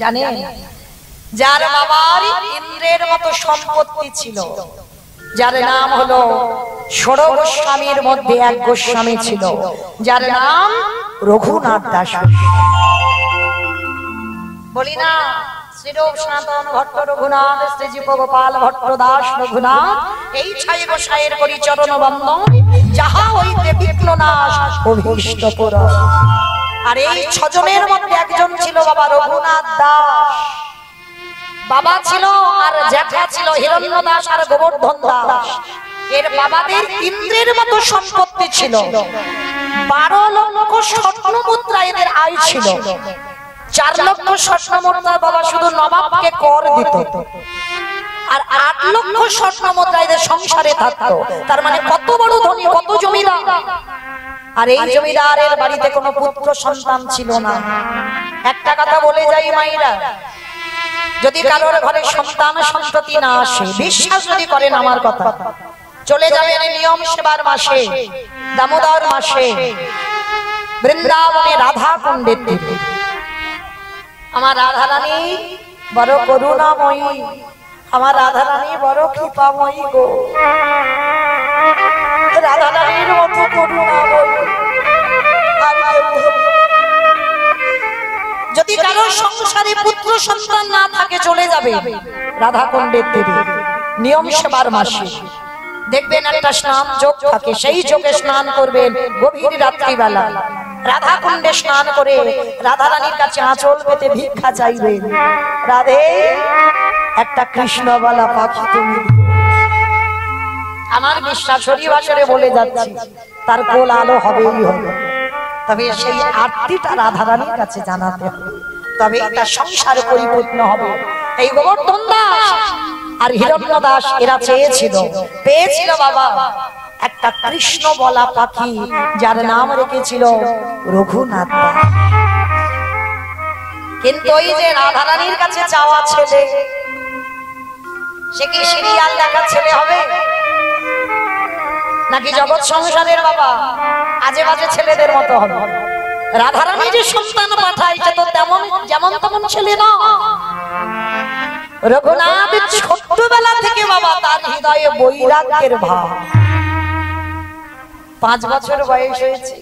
জানেন যার বাবার ইন্দ্রের মতো সম্পত্তি ছিল, যার নাম হলো ষোড় গোস্বামীর মধ্যে এক গোস্বামী ছিল যার নাম রঘুনাথ দাস। বলি না শ্রীরূপ সনাতন ভট্ট রঘুনাথ, শ্রীজীব গোপাল ভট্ট দাস রঘুনাথ, এই ছাই গোসাইয়ের করি চরণ বন্দন, যাহা হইতে বিঘ্ন নাশ অভীষ্ট পূরণ। আর এই ছজনের মধ্যে একজন ছিল বাবা রঘুনাথ দাস। বাবা ছিল আর জ্যাঠা ছিল হিরণ্য দাস আর গোবর্ধন দাস। এর বাবাদের ইন্দ্রের মতো সম্পত্তি ছিল। 12 লক্ষ স্বর্ণ মুদ্রা এদের আয় ছিল। 4 লক্ষ স্বর্ণ মুদ্রা বাবা শুধু নবাবকে কর দিত, আর 8 লক্ষ স্বর্ণ মুদ্রা এদের সংসারে থাকতো। তার মানে কত বড় ধনী, কত জমিদার। আর এই জমিদারের বাড়িতে কোনো পুত্র সন্তান ছিল না। একটা কথা বলে যাই মাইরা, যদি কারোর ঘরে সন্তান সন্ততি না আসে, বিশ্বাস যদি করেন আমার কথা, চলে যাবেন নিয়ম সেবার মাসে, দামোদর মাসে বৃন্দাবনে রাধা কুণ্ডের তীরে। আমার রাধা রানী বড় করুণাময়ী, আমার রাধা রানী বড় কৃপাময়ী গো। রাধা রানীর মতো করুণাময়ী যদি কারো সংসারে পুত্র সন্তান না থাকে, চলে যাবে রাধা কুণ্ডের তীরে নিয়ম সেবার মাসে। দেখবেন একটা স্নান যোগ থাকে, সেই যোগে স্নান করবেন গভীর রাত্রিবেলা। রাধা কুণ্ডে স্নান করে রাধা রানীর কাছে আঁচল পেতে ভিক্ষা চাইবেন, রাধে একটা কৃষ্ণবালা পাখি তুমি। আমার বিশ্বাস হরিবাসরে বলে যাচ্ছি, তার কোল আলো হবেই হবে। তবে সেই আরতিটা রাধা রানীর কাছে জানাতে হবে, তবে তার সংসার পরিপূর্ণ হবে। এই গোবর্ধন দাস আর হিরণ্য দাস এরা পেয়েছিল বাবা একটা কৃষ্ণ বলা পাখি, যার নাম রেখেছিল রঘুনাথ দাস। কিন্তু ওই যে রাধা রানীর কাছে চাওয়া ছেলে, সে কি সিরিয়াল দেখা ছেলে হবে নাকি জগৎ সংসারের বাবা আজে বাজে ছেলেদের মতো হবে? রাধা রানী যে সন্তান পাঠায়, সে তো তেমন যেমন তেমন ছেলে না। রঘুনাথ ছোট্টবেলা থেকে বাবা তার হৃদয়ে বৈরাগ্যের ভাব। 5 বছর বয়স হয়েছে,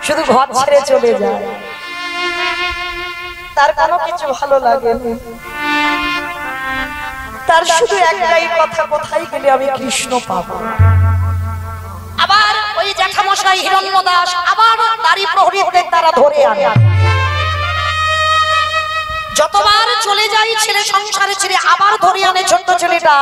শুধু ঘর ছেড়ে চলে যায়, তার কোনো কিছু ভালো লাগে না। তার শুধু একটাই কথা, কোথায় গেলে আমি কৃষ্ণ পাবো। আবার ওই জ্যাঠামশাই হিরণ্য দাস আবার দাড়ি প্রহরীদের দ্বারা ধরে আনে। যতবার চলে যাই ছেলে সংসারে ছেড়ে, আবার ধরে আনে ছোট্ট ছেলেটা।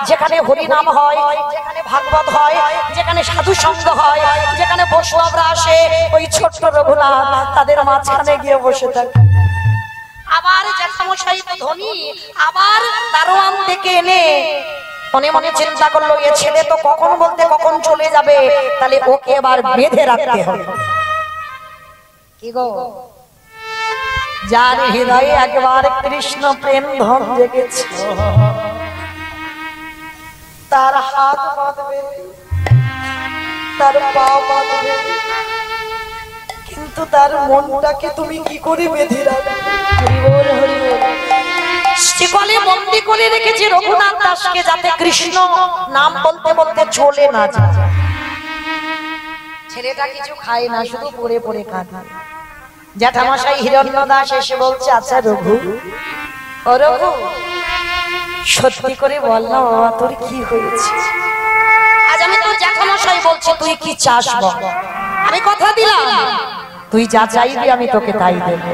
যেখানে হরিনাম হয়, যেখানে ভাগবত হয়, যেখানে সাধু সঙ্গ হয়, যেখানে বৈষ্ণবরা আসে, ওই ছোট্ট রঘুনাথ তাদের মাঝখানে গিয়ে বসে থাকে। আবার জ্যাঠামশাই তো ধনী, আবার দারোয়ান ডেকে এনে মনে মনে চিন্তা করলো, এ ছেলে তো কখন বলতে কখন চলে যাবে, তাহলে ওকে এবার বেঁধে রাখতে হবে। কি গো, যার হৃদয়ে একবার কৃষ্ণ প্রেম ধন জেগেছে, তার হাত বাঁধবে, তার পা বাঁধবে, কিন্তু তার মনটাকে তুমি কি করে বেঁধে রাখবে? হরিবল হরিবল। শিকলে বন্দি করে রেখেছে রঘুনাথ দাসকে, যাতে কৃষ্ণ নাম বলতে বলতে চলে না যায়। ছেলেটা কিছু খায় না, শুধু পড়ে পড়ে কাঁদে। জ্যাঠামশাই হিরণ্য দাস এসে বলছে, আচ্ছা রঘু, ও রঘু, সত্যি করে বল না বাবা, তোর কি হয়েছে? আজ আমি তোর জ্যাঠামশাই বলছি, তুই কি চাস বল। আমি কথা দিলাম, তুই যা চাইবি আমি তোকে তাই দেব।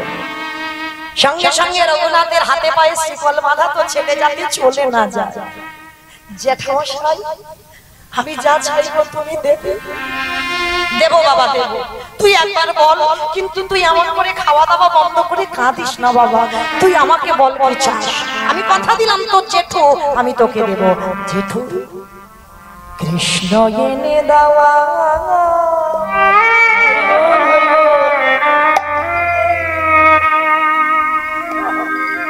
সঙ্গে সঙ্গে রঘুনাথের হাতে পায়ে শিকল বাঁধা, তো ছেলে যাতে চলে না যায়। জ্যাঠামশাই, আমি যা চাইবো তুমি দেবে? দেব বাবা, দেব। তুই একবার বল, কিন্তু তুই এমন করে খাওয়া দাওয়া বন্ধ করে কাঁদিস না বাবা। তুই আমাকে বল কি চাস। আমি কথা দিলাম তোর জেঠু আমি তোকে দেব। জেঠু, কৃষ্ণ এনে দেওয়া,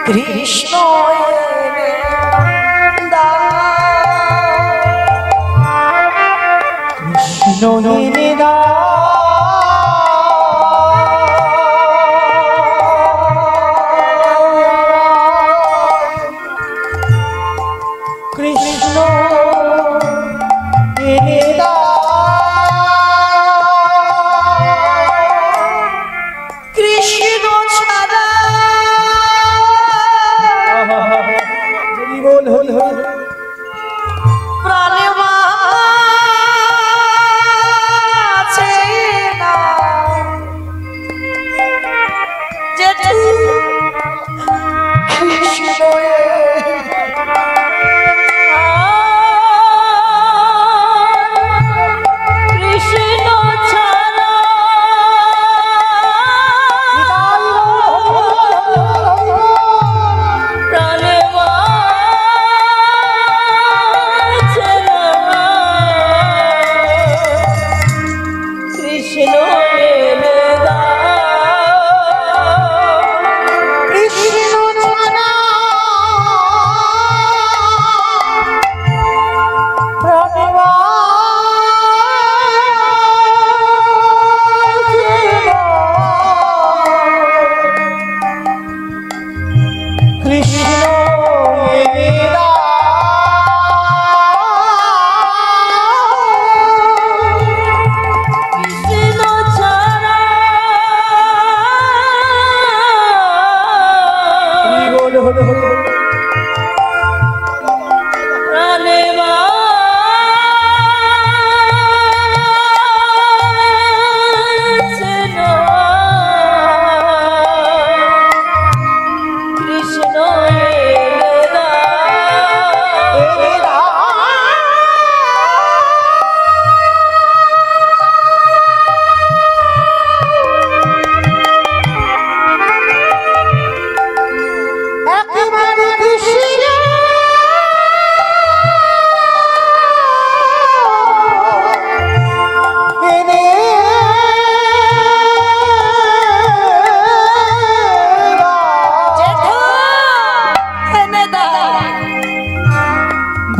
কৃষ্ণ এনে দেওয়া, কৃষ্ণ এনে দেওয়া,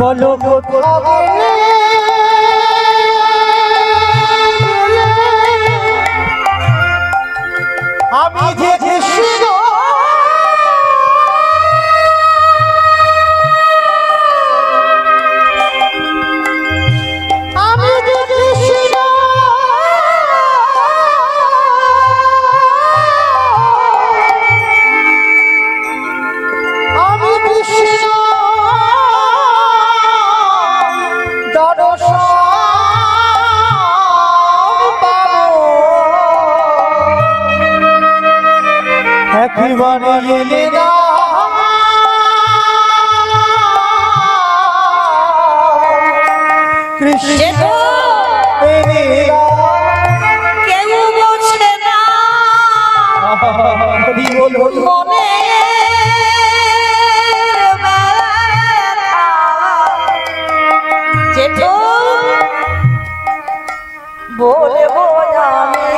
বলো আমি যে কৃষ্ণ আমি যে কৃষ্ণ আমি কৃষ্ণ একবারে এলে না কৃষ্ণ কেউ বোঝে না মনে যেতো বলবো আমি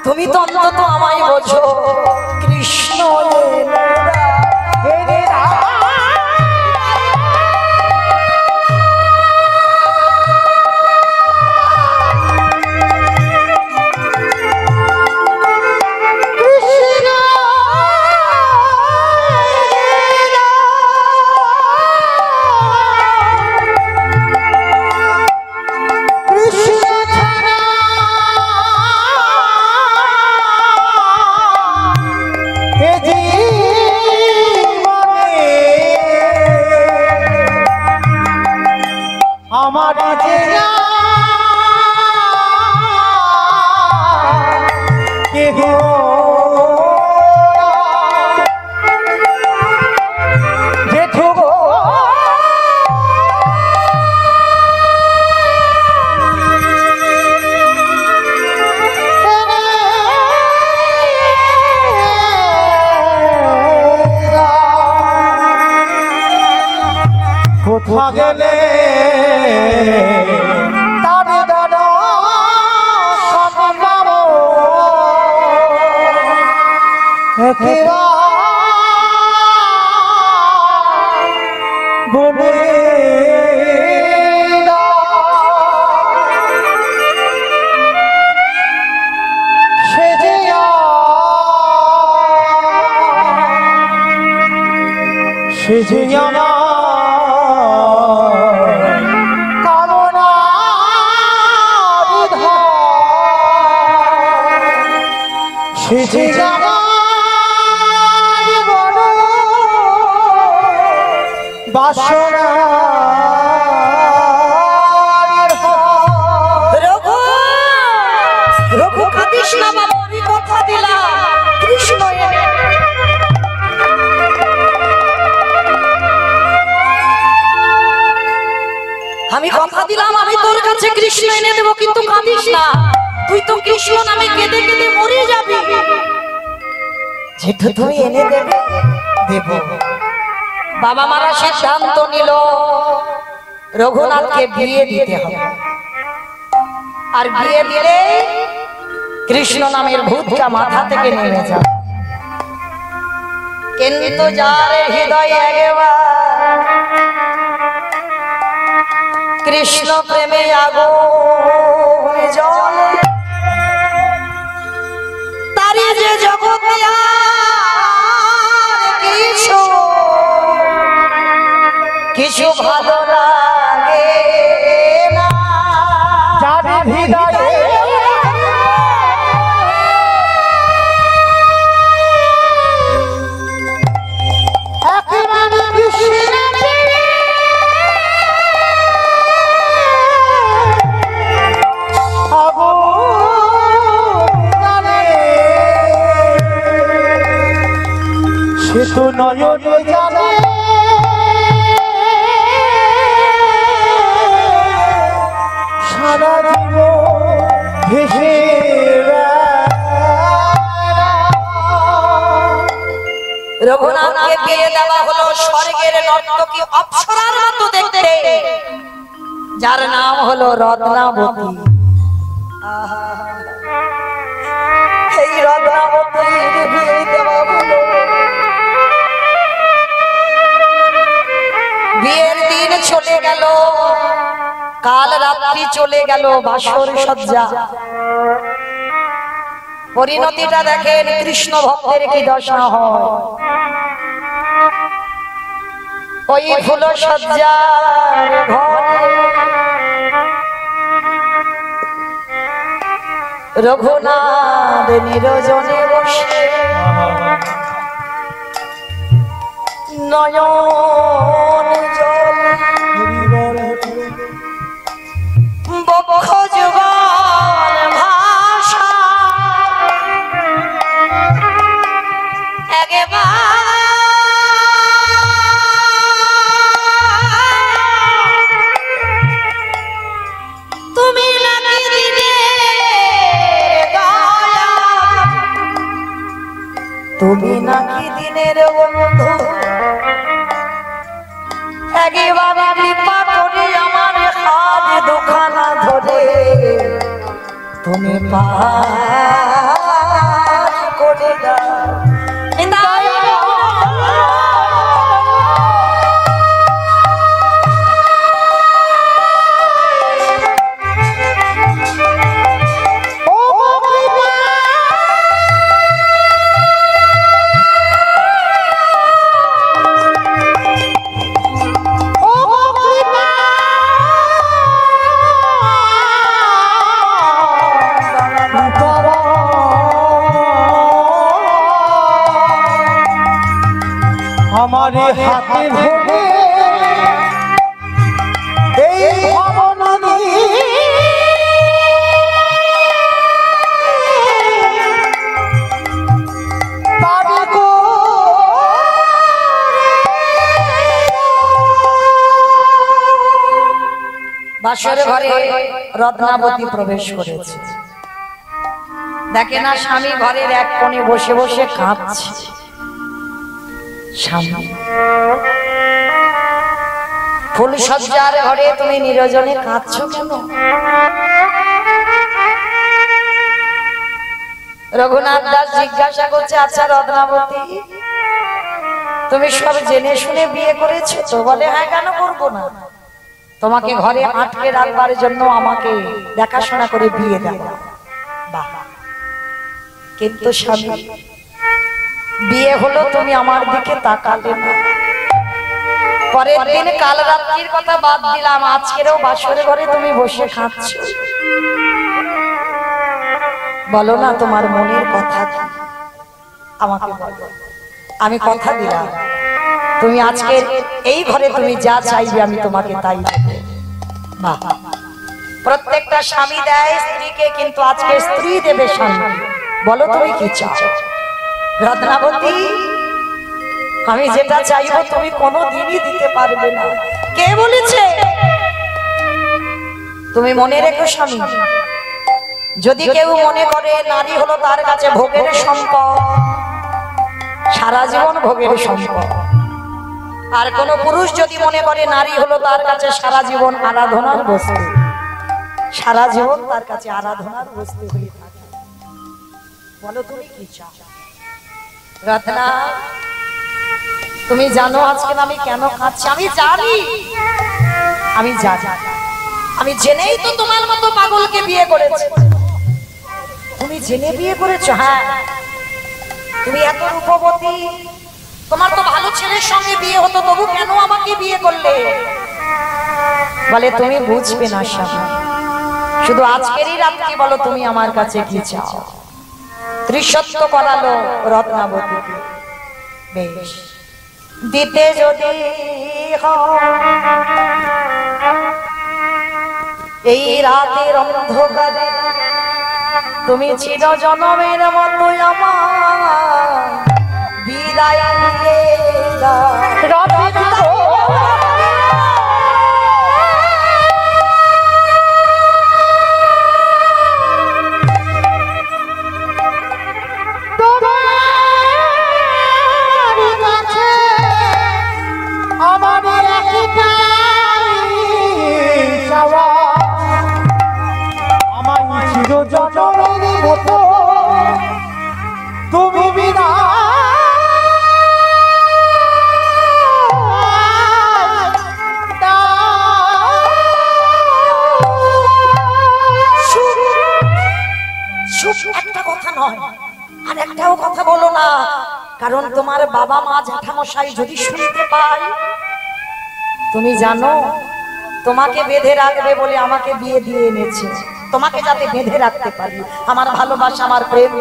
তুমি তো অন্তত আমায় বোঝো কৃষ্ণ আমার কেহ জেঠু গো কোথা গেলে দাদা দাদা সন্তানো একেরা বলে সে যে আমার কামনা সে যে আমার বড় বাসনা রঘু কাঁদিস না বাবা, আমি কথা দিলাম কৃষ্ণ এনে আমি কথা দিলাম আমি তোর কাছে কৃষ্ণ এনে দেবো, কিন্তু কাঁদিস না, তুই তো কৃষ্ণ নামে কেঁদে কেঁদে মরে যাবি। যেটা তুই এনে দেবে দেব। বাবা মারা সিদ্ধান্ত নিল রঘুনাথকে বিয়ে দিতে হবে, আর বিয়ে দিলে কৃষ্ণ নামের ভূতটা মাথা থেকে নেমে যাবে। কিন্তু যার হৃদয়ে একবার কৃষ্ণ প্রেমে আগুন জ্বলে, তারি যে জগতে আর কিছু ভালো লাগে না। যার হৃদয়ে একেবারে কৃষ্ণ সে তো নয়নে জানে সারা জীবন ভেসে রঘুনাথকে বিয়ে দেওয়া হলো স্বর্গের নর্তকী অপ্সরার মতো দেখতে, যার নাম হলো রত্নাবতী। এই রত্নাবতীর বিয়ে দেওয়া হলো। বিয়ের দিন চলে গেল, কাল রাত্রি চলে গেল, বাসর সজ্জা। পরিণতিটা দেখেন কৃষ্ণ ভক্তের কি দশা হয়। ওই ফুল সজ্জার ঘরে রঘুনাথ নিরজনে বসে নয়ন জল বক্ষ যুগল ভাষা তুমি নাকি দিনে দয়া, তুমি নাকি দিনের বন্ধু, একেবারে কৃপা করে আমার হাত দুখানা ধরে তুমি পার করে দাও। আমারে হাতে ধরে এই ভাবনা নিয়ে বাসর ঘরে রত্নাবতী প্রবেশ করেছে। দেখে না স্বামী ঘরের এক কোণে বসে বসে কাঁদছে। স্বামী ফুল সজ্জার ঘরে তুমি নিরজনে কাঁদছো কেন? রঘুনাথ দাস জিজ্ঞাসা করছে, আচ্ছা রত্নাবতী, তুমি সব জেনে শুনে বিয়ে করেছো তো? বলে হ্যাঁ, কেন করবো না, তোমাকে ঘরে আটকে রাখবার জন্য আমাকে দেখাশোনা করে বিয়ে দেওয়া। বাহ, কিন্তু স্বামী বিয়ে হলো তুমি আমার দিকে তাকালে না, পরের দিন কাল রাত্রির কথা বাদ দিলাম, আজকেরও বাসর ঘরে তুমি বসে খাচ্ছ। বলো না তোমার মনের কথা কি, আমাকে বলো। আমি কথা দিলাম তুমি আজকে এই ঘরে তুমি যা চাইবে আমি তোমাকে তাই দেব। বাহ, প্রত্যেকটা স্বামী দেয় স্ত্রীকে, কিন্তু আজকে স্ত্রী দেবে স্বামী। বলো তুমি কি চাও? রত্নাবতী, আমি যেটা চাইবো তুমি কোনোদিনই দিতে পারবে না। কে বলেছে? তুমি মনে রেখো স্বামী, যদি কেউ মনে করে নারী হলো তার কাছে ভোগের সম্পদ, সারা জীবন ভোগের সম্পদ। আর কোন পুরুষ যদি মনে করে নারী হলো তার কাছে সারা জীবন আরাধনার বস্তু, সারা জীবন তার কাছে আরাধনার বস্তু হয়ে থাকে। বলো তুমি কি চাও? রত্না, তুমি জানো আজকে আমি কেন খাচ্ছি? আমি জানি, আমি জানি, আমি জেনেই তো তোমার মতো পাগলকে বিয়ে করেছি। তুমি জেনে বিয়ে করেছো? হ্যাঁ, তুমি এত রূপবতী, তোমার তো ভালো ছেলের সঙ্গে বিয়ে হতো, তবু কেন আমাকে বিয়ে করলে? বলে তুমি বুঝবে না স্বামী, শুধু আজকেরই রাত্রি বলো তুমি আমার কাছে কি চাও। ত্রিসত্য করালো রত্নাবতীকে। বেশ, দিতে যদি এই রাতের অন্ধকারে তুমি চির জনমের মতো আমার বিদায় দিয়ে দাও। জনমের মতো তুমি বিনা একটা কথা নয় আর একটাও কথা বলো না, কারণ তোমার বাবা মা জ্যাঠামশাই যদি শুনতে পায়। তুমি জানো তোমাকে বেঁধে রাখবে বলে আমাকে বিয়ে দিয়ে এনেছে, তোমাকে যাতে বেঁধে রাখতে পারি, আমার ভালোবাসা আমার প্রেম।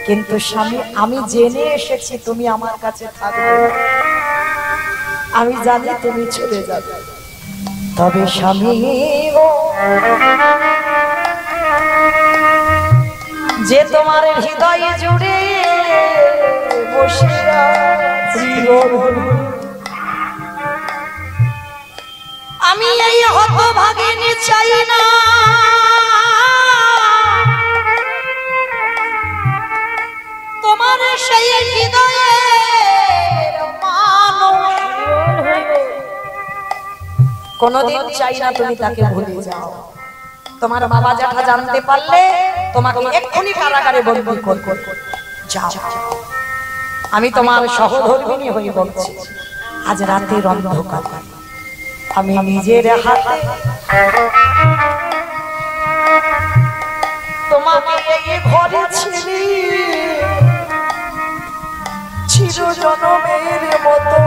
কিন্তু স্বামী, আমি জেনে এসেছি তুমি আমার কাছে থাকবে, আমি জানি তুমি চলে যাবে। তবে স্বামী গো, যে তোমার হৃদয়ে জুড়ে বসে আছি, আমি এই হতভাগিনী চাই না তোমার সেই হৃদয়ে কোনদিন চাই না তুমি তাকে ভুলে যাও। তোমার বাবা জ্যাঠা জানতে পারলে তোমাকে এক্ষুনি কারাগারে বন্দী করবে। যাও, আমি তোমার সহধর্মিণী হয়ে বলছি, আজ রাতের অন্ধকার আমি নিজের হাতে তোমাকে এই ঘরে ছেড়ে চির জনমের মতো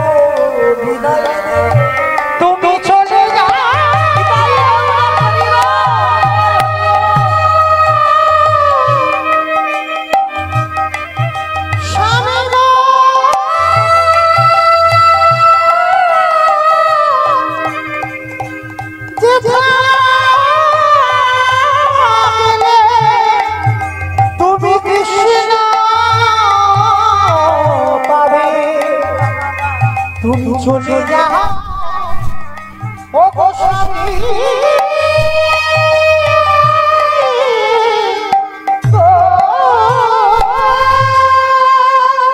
বিদায় দেব। তুমি চলে যাও। তুমি চলে যাও ও গো স্বামী,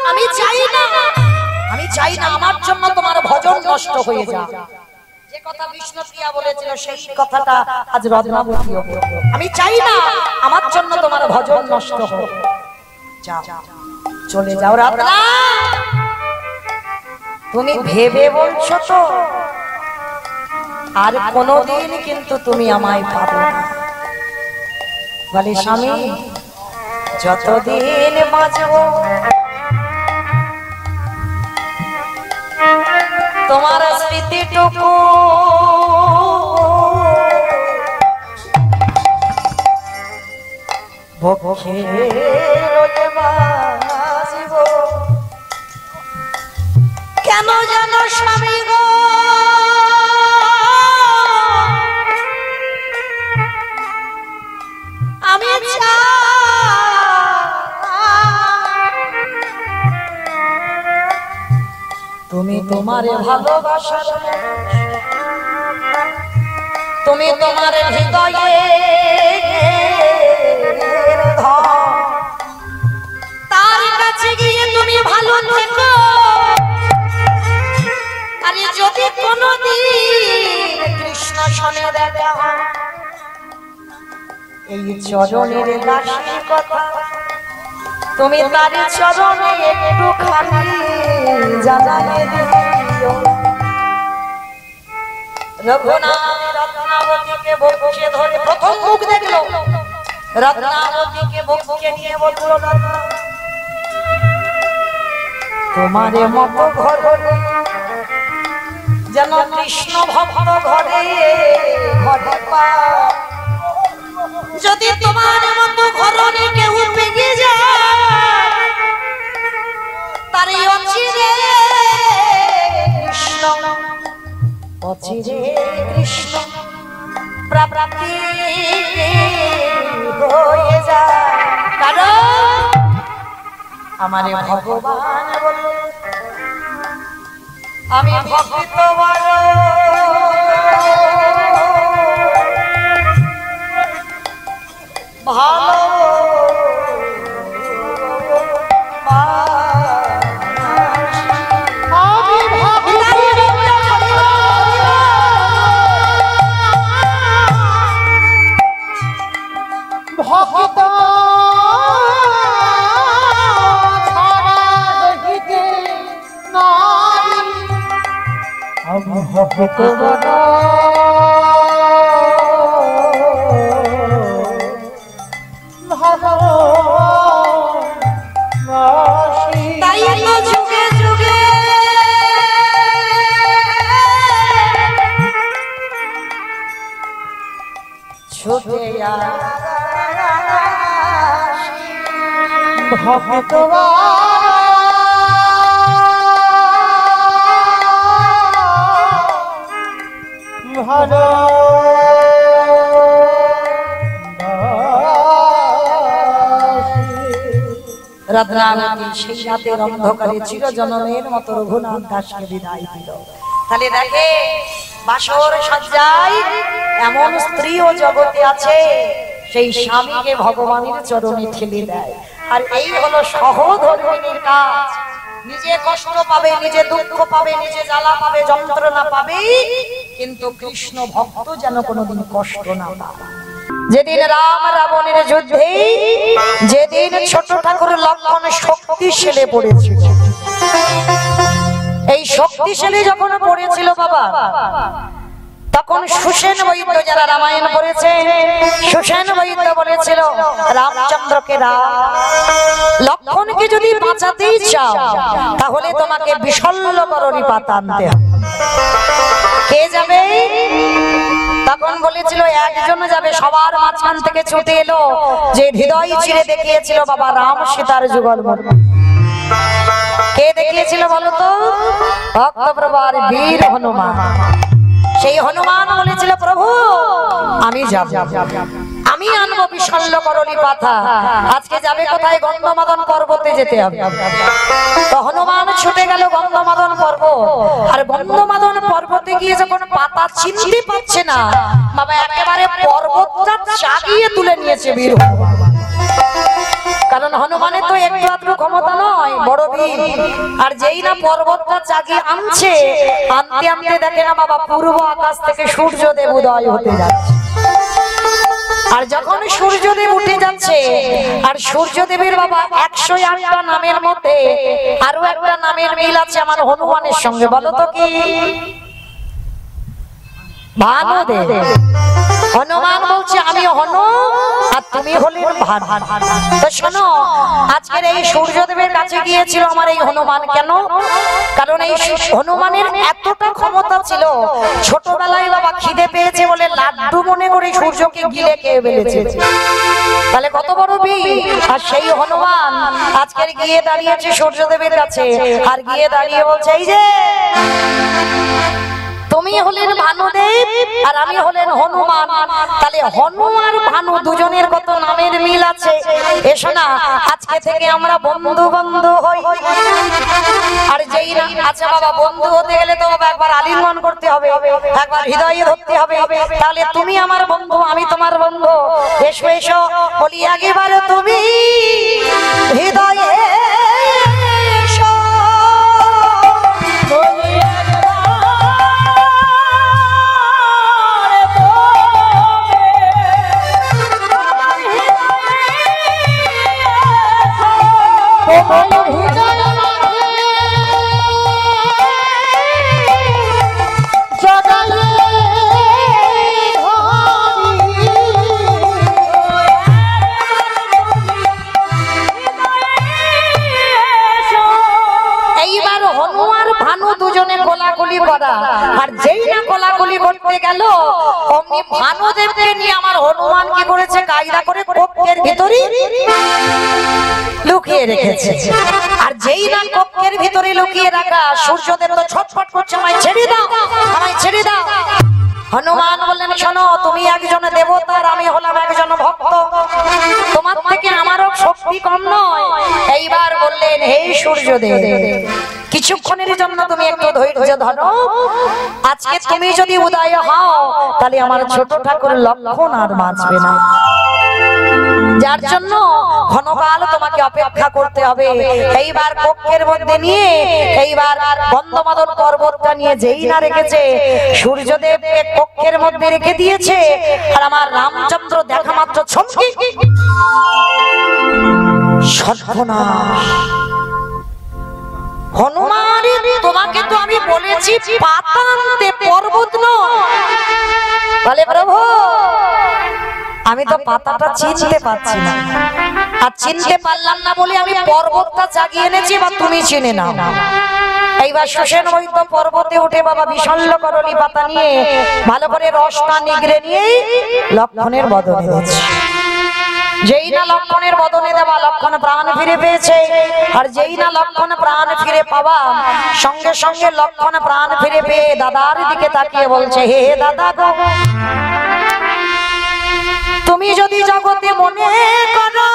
আমি চাই না, আমি চাই না আমার জন্য তোমার ভজন নষ্ট হয়ে যায়। যে কথা বিষ্ণুপ্রিয়া বলেছিল সেই কথাটা আজ রত্নাবতীও বলল। আমি চাই না আমার জন্য তোমার ভজন নষ্ট হোক। যাও, চলে যাও। রত্না, তুমি ভেবে বলছো তো? আর কোনদিন কিন্তু তুমি আমায় পাবে না। বলে স্বামী, যতদিন বাঁচবো তোমার স্মৃতিটুকু বক্ষে রয়ে বাজিব। কেন যেন স্বামী গো আমি তুমি তোমারে ভালোবাসার তুমি তোমার হৃদয়ে তার কাছে গিয়ে তুমি ভালো থেকো। আরে যদি কোনদিন কৃষ্ণ শোনে দেখা এই চরণের দাসীর কথা তুমি তার চরণে একটুখানি জানালে দিও। রঘুনাথ রত্নাবতীকে বক্ষে ধরে প্রথম মুখ দেখলো, রত্নাবতীকে বক্ষে নিয়ে বলল তোমারে মতো ঘর যেন কৃষ্ণ ভক্ত ঘরে ঘরে পা। যদি তোমার মতো ঘরণী কেউ পেয়ে যায় তার অচিরে কৃষ্ণ অচিরে কৃষ্ণ প্রাপ্তি হয়ে যায়। কারণ আমারে ভগবান বলে আমি ভক্ত বড় ভালো ভক্ত আমি ভক্ত তাই তো যুগে যুগে ছুটে ভক্ত ভালো রত্নাবতী সেই রাতের অন্ধকারে চিরজনমের মতো রঘুনাথ দাসকে বিদায় দিল। তাহলে দেখে বাসর সজ্জায় এমন স্ত্রীও জগতে আছে সেই স্বামীকে ভগবানের চরণে ঠেলে দেয়। আর এই হলো সহধর্মিনীর কাজ। নিজে কষ্ট পাবে, নিজে দুঃখ পাবে, নিজে জ্বালা পাবে, যন্ত্রণা পাবে, কিন্তু কৃষ্ণ ভক্ত যেন কোনোদিন কষ্ট না পায়। যেদিন রাম রাবণের যুদ্ধে যেদিন ছোট ঠাকুর লক্ষণ শক্তিশালী পড়েছিল, এই শক্তিশালী যখন পড়েছিল বাবা, তখন সুসেন বৈদ্য যারা রামায়ণ পড়েছে, সুসেন বৈদ্য বলেছিল রামচন্দ্রকে লক্ষণকে যদি বাঁচাতেই চাও তাহলে তোমাকে বিশল্যকরণী পাতা আনতে হবে। কে যাবে? তখন বলেছিল একজন যাবে। সবার মাঝখান থেকে ছুটে এলো যে হৃদয় চিরে দেখিয়েছিল বাবা রাম সীতার যুগল মূর্তি। কে দেখিয়েছিল বলতো? ভক্তপ্রবার বীর হনুমান। সেই হনুমান বলেছিল প্রভু আমি যাব, আমি আনবো বিশল্যকরণী পাতা। আজকে যাবে কোথায়? গন্ধমাদন পর্বতে যেতে হবে। তো হনুমান ছুটে গেল গন্ধমাদন পর্বত। আর গন্ধমাদন পর্বতে গিয়ে যখন পাতা চিনতে পারছে না বাবা, একেবারে পর্বতটা চাগিয়ে তুলে নিয়েছে বীর হনুমান। কারণ হনুমানের তো একটু আধটু ক্ষমতা নয়, বড় বীর। আর যেই না পর্বতটা চাগিয়ে আনছে, আনতে আনতে দেখে না বাবা পূর্ব আকাশ থেকে সূর্যদেব উদয় হতে যাচ্ছে। আর যখন সূর্যদেব উঠে যাচ্ছে, আর সূর্যদেবের বাবা 108টা নামের মধ্যে আরো একটা নামের মিল আছে আমার হনুমানের সঙ্গে। বলো তো কি? ভানুদেব। হনুমান বলছে আমি হনু আর তুমি তুমি হলেন ভান। তো শোনো, আজকের এই সূর্যদেবের কাছে গিয়েছিল আমার এই হনুমান। কেন? কারণ এই হনুমানের এতটা ক্ষমতা ছিল, ছোটবেলায় বাবা খিদে পেয়েছে বলে লাড্ডু মনে করে সূর্যকে গিলে খেয়ে ফেলেছে। তাহলে কত বড় বীর! আর সেই হনুমান আজকের গিয়ে দাঁড়িয়েছে সূর্যদেবের কাছে, আর গিয়ে দাঁড়িয়ে বলছে, এই যে তুমি হলেন ভানুদেব আর আমি হলেন হনুমান। তাহলে হনু আর ভানু দুজনের কত নামের মিল আছে। এসো না, আজকে থেকে আমরা বন্ধু বন্ধু হই। আর যেই না, আচ্ছা বাবা, বন্ধু হতে গেলে তো বাবা একবার আলিঙ্গন করতে হবে, একবার হৃদয়ে ধরতে হবে। তাহলে তুমি আমার বন্ধু, আমি তোমার বন্ধু। এসো এসো, বলি আগেবার তুমি হৃদয়ে এসো। এইবার হনু আর ভানু দুজনে কোলাকুলি করা, আর যেই না কোলাকুলি করতে গেল অমনি ভানুদেবকে নিয়ে আমার হনুমান কি করেছে, কায়দা করে কক্ষের ভিতরে লুকিয়ে রেখেছে। আর যেই না কক্ষের ভিতরে লুকিয়ে রাখা, সূর্যদেব তো ছটফট করছে, আমায় ছেড়ে দাও, আমায় ছেড়ে দাও। হনুমান বললেন, শোনো, তুমি একজন দেবতা আর আমি হলাম একজন ভক্ত, তোমার থেকে আমারও শক্তি কম নয়। এইবার বললেন, হে সূর্যদেব, কিছুক্ষণের জন্য তুমি একটু ধৈর্য ধরো। আজকে তুমি যদি উদয় হও, তাহলে আমার ছোট ঠাকুর লক্ষণ আর বাঁচবে না, যার জন্য ঘনকাল তোমাকে অপেক্ষা করতে হবে। এইবার কক্ষের মধ্যে নিয়ে, এইবার গন্ধমাদন পর্বতটা নিয়ে যেই না রেখেছে, সূর্যদেবকে কক্ষের মধ্যে রেখে দিয়েছে। আর আমার রামচন্দ্র দেখা মাত্র ছমকি, সর্বনাশ! হনুমান, তোমাকে তো আমি বলেছি পাতা আনতে, পর্বত নয়। বলে, প্রভু আমি তো পাতাটা চিনতে পারছি না, আর চিনতে পারলাম না বলে আমি পর্বতটা জাগিয়ে এনেছি, বা তুমি চিনে নাও। এইবার সুসেন বৈদ্য পর্বতে উঠে বাবা বিশল্য করলি পাতা নিয়ে ভালো করে রসটা নিগড়ে নিয়ে লক্ষণের বদনে দিচ্ছে। যেই না লক্ষণের বদনে দেওয়া, লক্ষণ প্রাণ ফিরে পেয়েছে। আর যেই না লক্ষণ প্রাণ ফিরে পাওয়া, সঙ্গে সঙ্গে লক্ষণ প্রাণ ফিরে পেয়ে দাদার দিকে তাকিয়ে বলছে, হে দাদা গো, তুমি যদি জগতে মনে করো,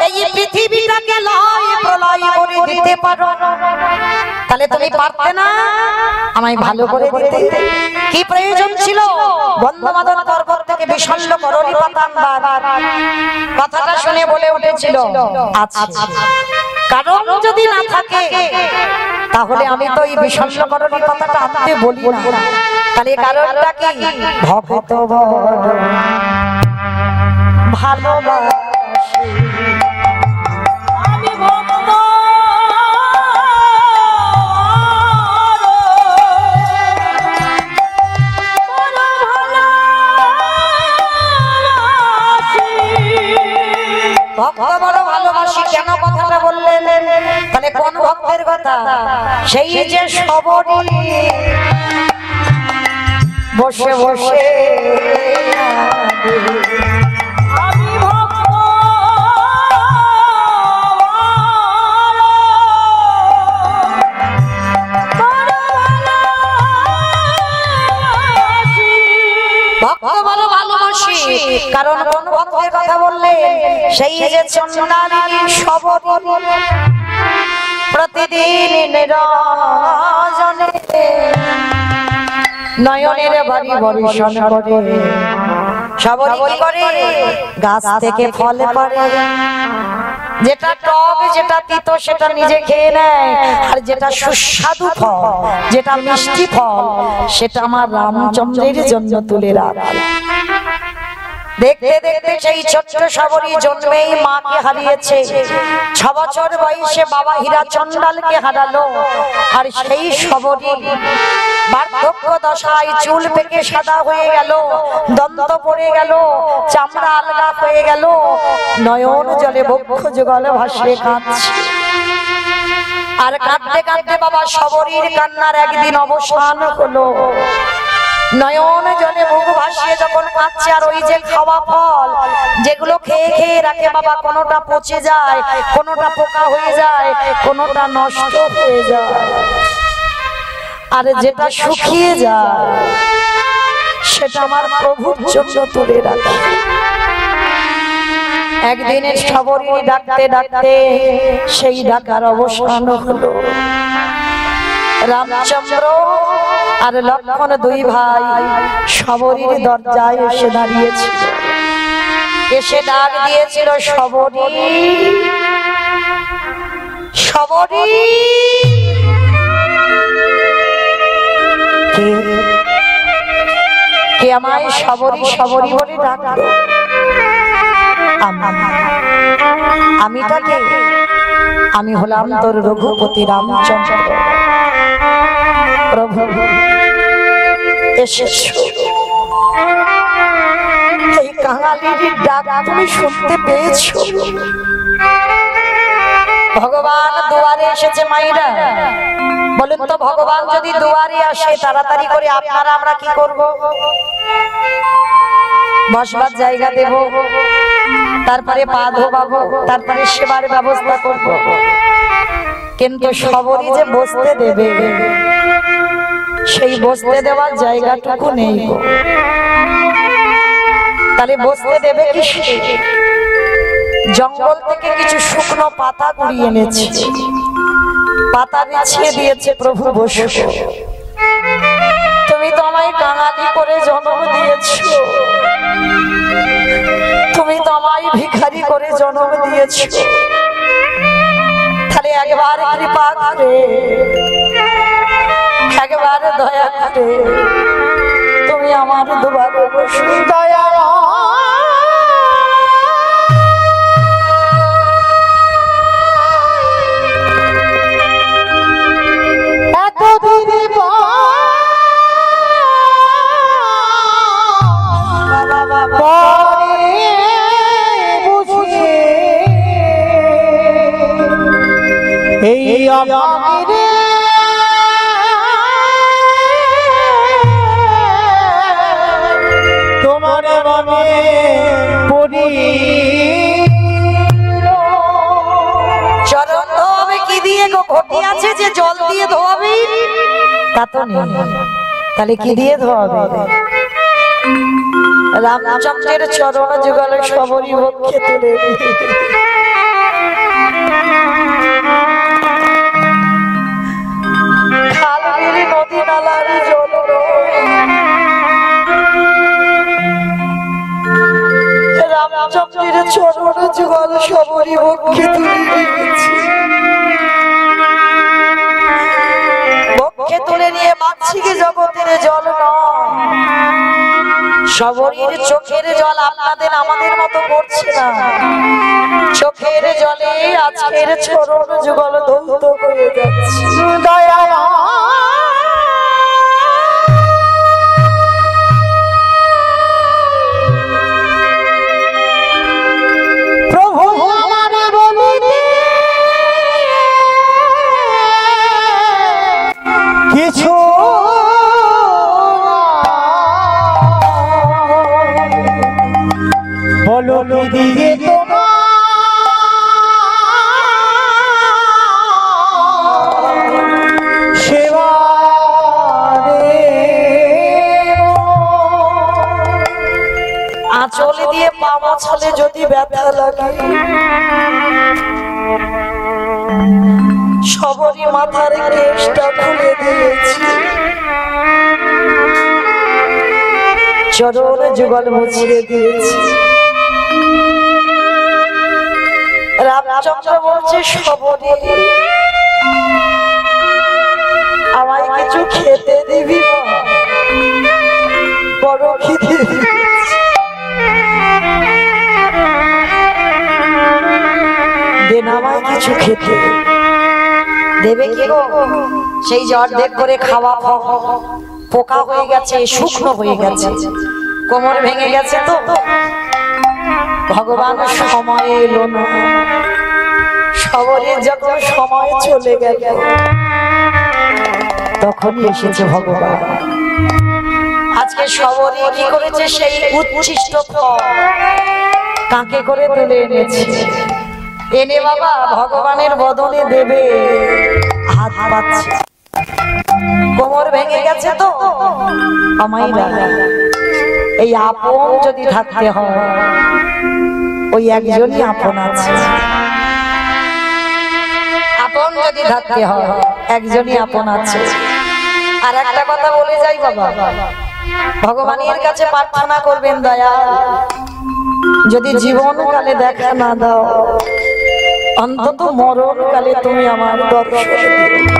এই পৃথিবীটাকে লয় প্রলয় করে দিতে পারো, তাহলে তুমি পারতে না আমায় ভালো করে দিতে? কি প্রয়োজন ছিল গন্ধমাদন পর্বত থেকে বিশল্য করলি পাতা আনবার? কথাটা শুনে বলে উঠেছিল, আচ্ছা, কারণ যদি না থাকে তাহলে আমি তো এই বিশল্য করলি পাতাটা আনতে বলি না। তাহলে কারণটা কি? ভক্ত ভালোবাসি আমি, ভক্ত ভক্ত বড় ভালোবাসি। কেন কথাটা বললেন? তাহলে কোন ভক্তের কথা? সেই যে সবরি বসে বসে আমি ভক্ত বড় ভালোবাসি। কারণ কোন ভক্তের কথা বললেন? সেই যে চন্দ্রানী সবরি প্রতিদিন নিরজনে নয়নের বাড়ি বর্ষণ করে। সবরি কি করে? গাছ থেকে ফল পড়ে, যেটা টক যেটা তিতো সেটা নিজে খেয়ে নেয়, আর যেটা সুস্বাদু ফল, যেটা মিষ্টি ফল, সেটা আমার রামচন্দ্রের জন্য তুলে রাখে। দেখতে দেখতে সেই ছোট্ট সবরি জন্মেই মাকে হারিয়েছে। 6 বছর বয়সে বাবা হীরা চন্ডালকে হারালো। আর সেই সবরি বার্ধক্য দশায় চুল পেকে সাদা হয়ে গেল, দন্ত পড়ে গেল, চামড়া আলগা হয়ে গেল, নয়ন জলে বক্ষ যুগল ভাসিয়ে কাঁদছে। আর কাঁদতে কাঁদতে বাবা শবরীর কান্নার একদিন অবসান হলো। নয়ন জলে মুখ ভাসিয়ে যখন কাঁদছে, আর ওই যে খাওয়া ফল যেগুলো খেয়ে খেয়ে রাখে বাবা, কোনোটা পচে যায়, কোনোটা পোকা হয়ে যায়, কোনোটা নষ্ট হয়ে যায়, আর যেটা শুকিয়ে যায় সেটা আমার প্রভুর জন্য তুলে রাখে। একদিনের শবরী ডাকতে ডাকতে সেই ডাকার অবসান হলো। রামচন্দ্র আর লক্ষ্মণ দুই ভাই শবরীর দরজায় এসে দাঁড়িয়েছিল। এসে ডাক দিয়েছিল, শবরী, শবরী। কে আমায় শবরী শবরী বলে ডাকলো? আমি তাকে, আমি হলাম তোর রঘুপতি রামচন্দ্র। প্রভু এসেছো, এই কাঙালির ডাক তুমি শুনতে পেয়েছো? ভগবান দুয়ারে এসেছে মাইরা। বলুন তো, ভগবান যদি দুয়ারে আসে তাড়াতাড়ি করে আপনারা আমরা কি করব? বসবার জায়গা দেব, তারপরে পা ধোবাবো, তারপরে সেবার ব্যবস্থা করব। কিন্তু শবরী যে বসতে দেবে, সেই বসতে দেওয়ার জায়গাটুকু নেই। তাহলে বসতে দেবে কি? জঙ্গল থেকে কিছু শুকনো পাতা কুড়িয়ে এনেছে, পাতা বিছিয়ে দিয়েছে। প্রভু বসো, তুমি তো আমায় কাঙালি করে জন্ম দিয়েছো, তুমি তো আমায় ভিখারি করে জন্ম দিয়েছো। তাহলে একবার কৃপা করে, একবার দয়া করে তুমি আমার দুয়ারে বসো। দয়া এই আমারে তোমার মনে পড়ি। চরণ ধোবে কি দিয়ে গো? ঘটি আছে যে জল দিয়ে ধোয়াবে? তা তো নেই, তাহলে কি দিয়ে ধোয়াবে? রামচন্দ্রের চরণ যুগল শবরী বক্ষে তুলে খাল বিল নদী নালার জল রামচন্দ্রের চরণ যুগল শবরী বক্ষে তুলে দিয়েছে। বক্ষে তুলে নিয়ে বাচ্চিকে জগতের জল নয়, শবরীর চোখের জল আপনাদের আমাদের মতো পড়ছে না। চোখের জলে আজকের চরণ যুগল ধৌত হয়ে যাচ্ছে। দয়া প্রভু আমার বলিতে কিছু বলো দিয়ে তোমার সেবা আঁচল দিয়ে পা মোছালে যদি ব্যথা লাগে, শবরী মাথার কেশটা খুলে দিয়েছি, চরণ যুগল মুছিয়ে দিয়েছি। রামচন্দ্র বলছে, শবরী আমায় কিছু খেতে দিবি? বড় খিদে দেন, আমায় কিছু খেতে দেবে কি গো? সেই যে অর্ধেক করে খাওয়া পোকা হয়ে গেছে, শুকনো হয়ে গেছে, কোমর ভেঙে গেছে। তো ভগবান সময় এলো না, সবরের যখন সময় চলে গেল তখনই এসেছে ভগবান। আজকে সবরে কি করেছে, সেই উচ্ছিষ্ট ফল কাঁকে করে তুলে এনেছে, এনে বাবা ভগবানের বদনে দেবে। হাত পাচ্ছে, কোমর ভেঙে গেছে। তো আমাইরা এই আপন যদি থাকতে হয়, ওই একজনই আপন আছে। আপন যদি থাকতে হয়, একজনই আপন আছে। আর একটা কথা বলে যাই বাবা, ভগবানের কাছে প্রার্থনা করবেন, দয়াল যদি জীবনকালে দেখা না দাও, অন্তত মরণকালে তুমি আমার দর্শন দিও।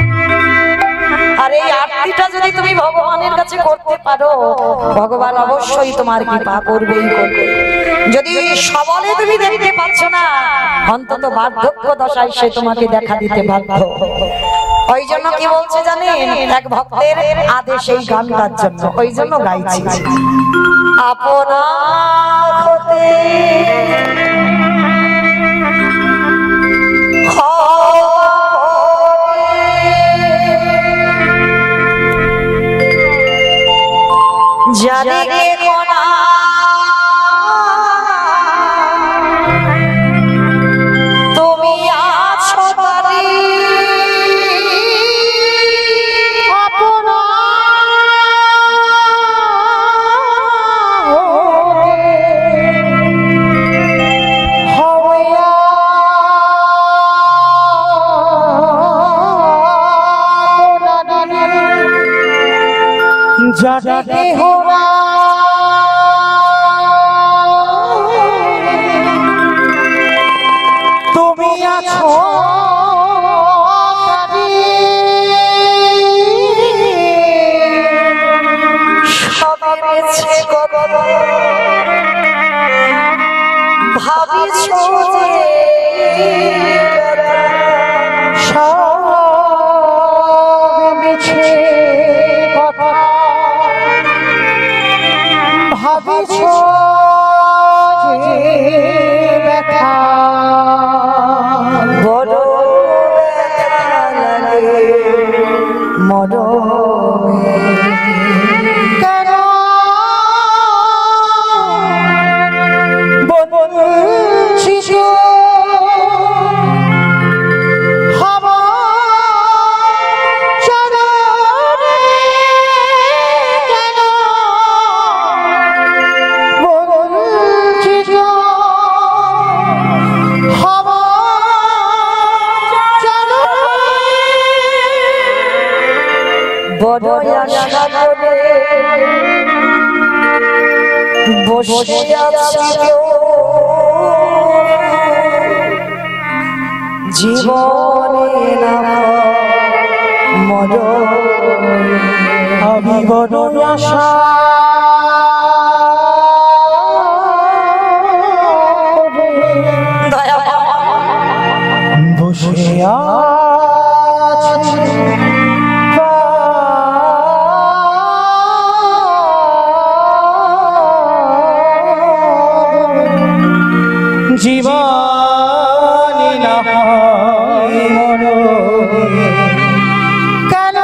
আর এই আরতিটা যদি তুমি ভগবানের কাছে করতে পারো, ভগবান অবশ্যই তোমার কৃপা করবেই করবে। যদি সবলে তুমি দেখতে পাচ্ছ না, অন্তত বার্ধক্য দশায় সে তোমাকে দেখা দিতে বাধ্য। ওই জন্য কি বলছে জানেন, এক ভক্তের আদেশ এই গানটার জন্য, ওই জন্য গাইছি। আপনা হতে যাদিকে কোনা তুমি আছো তারি, আপনা হইয়া যাদিকে হোরা তুমি আছো সবে বেছে ভাবিছ যে সব মিছে কথা ভাবিছ যে ব্যথা, বড় ব্যথা লাগে মরমে। কেন বঞ্চিত হব চরণে, কেন বঞ্চিত হব বড় আশা করে বসে আছি জীবনে না মরণে। আমি বড় আশা দয়া বসে আছি জীবনে না হয় মরণে। কেন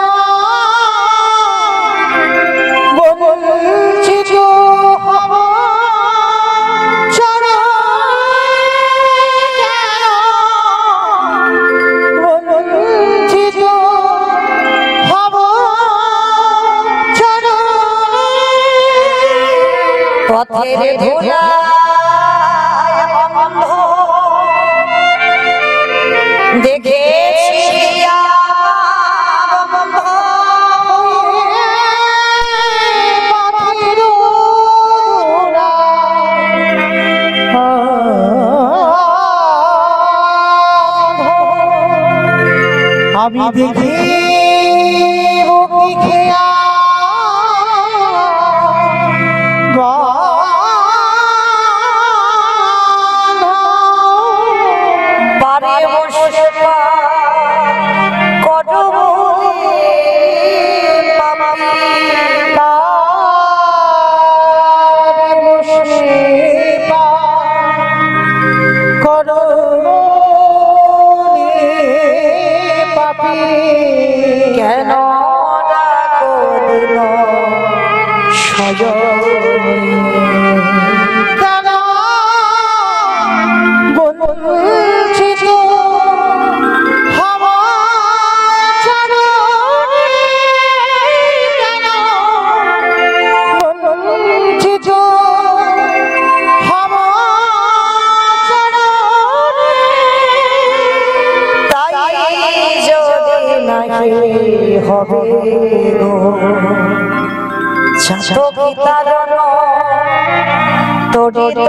বঞ্চিত হব চরণে, কেন বঞ্চিত হব চরণে। পথের ধুলা দেখেছি আমি দেখি খেয়া বারে বসে কত বলে কেন বঞ্চিত হব চরণে, কেন বঞ্চিত হব চরণে, তাই যদি নাহি হবে গো ছাতকিতারণ তড়িত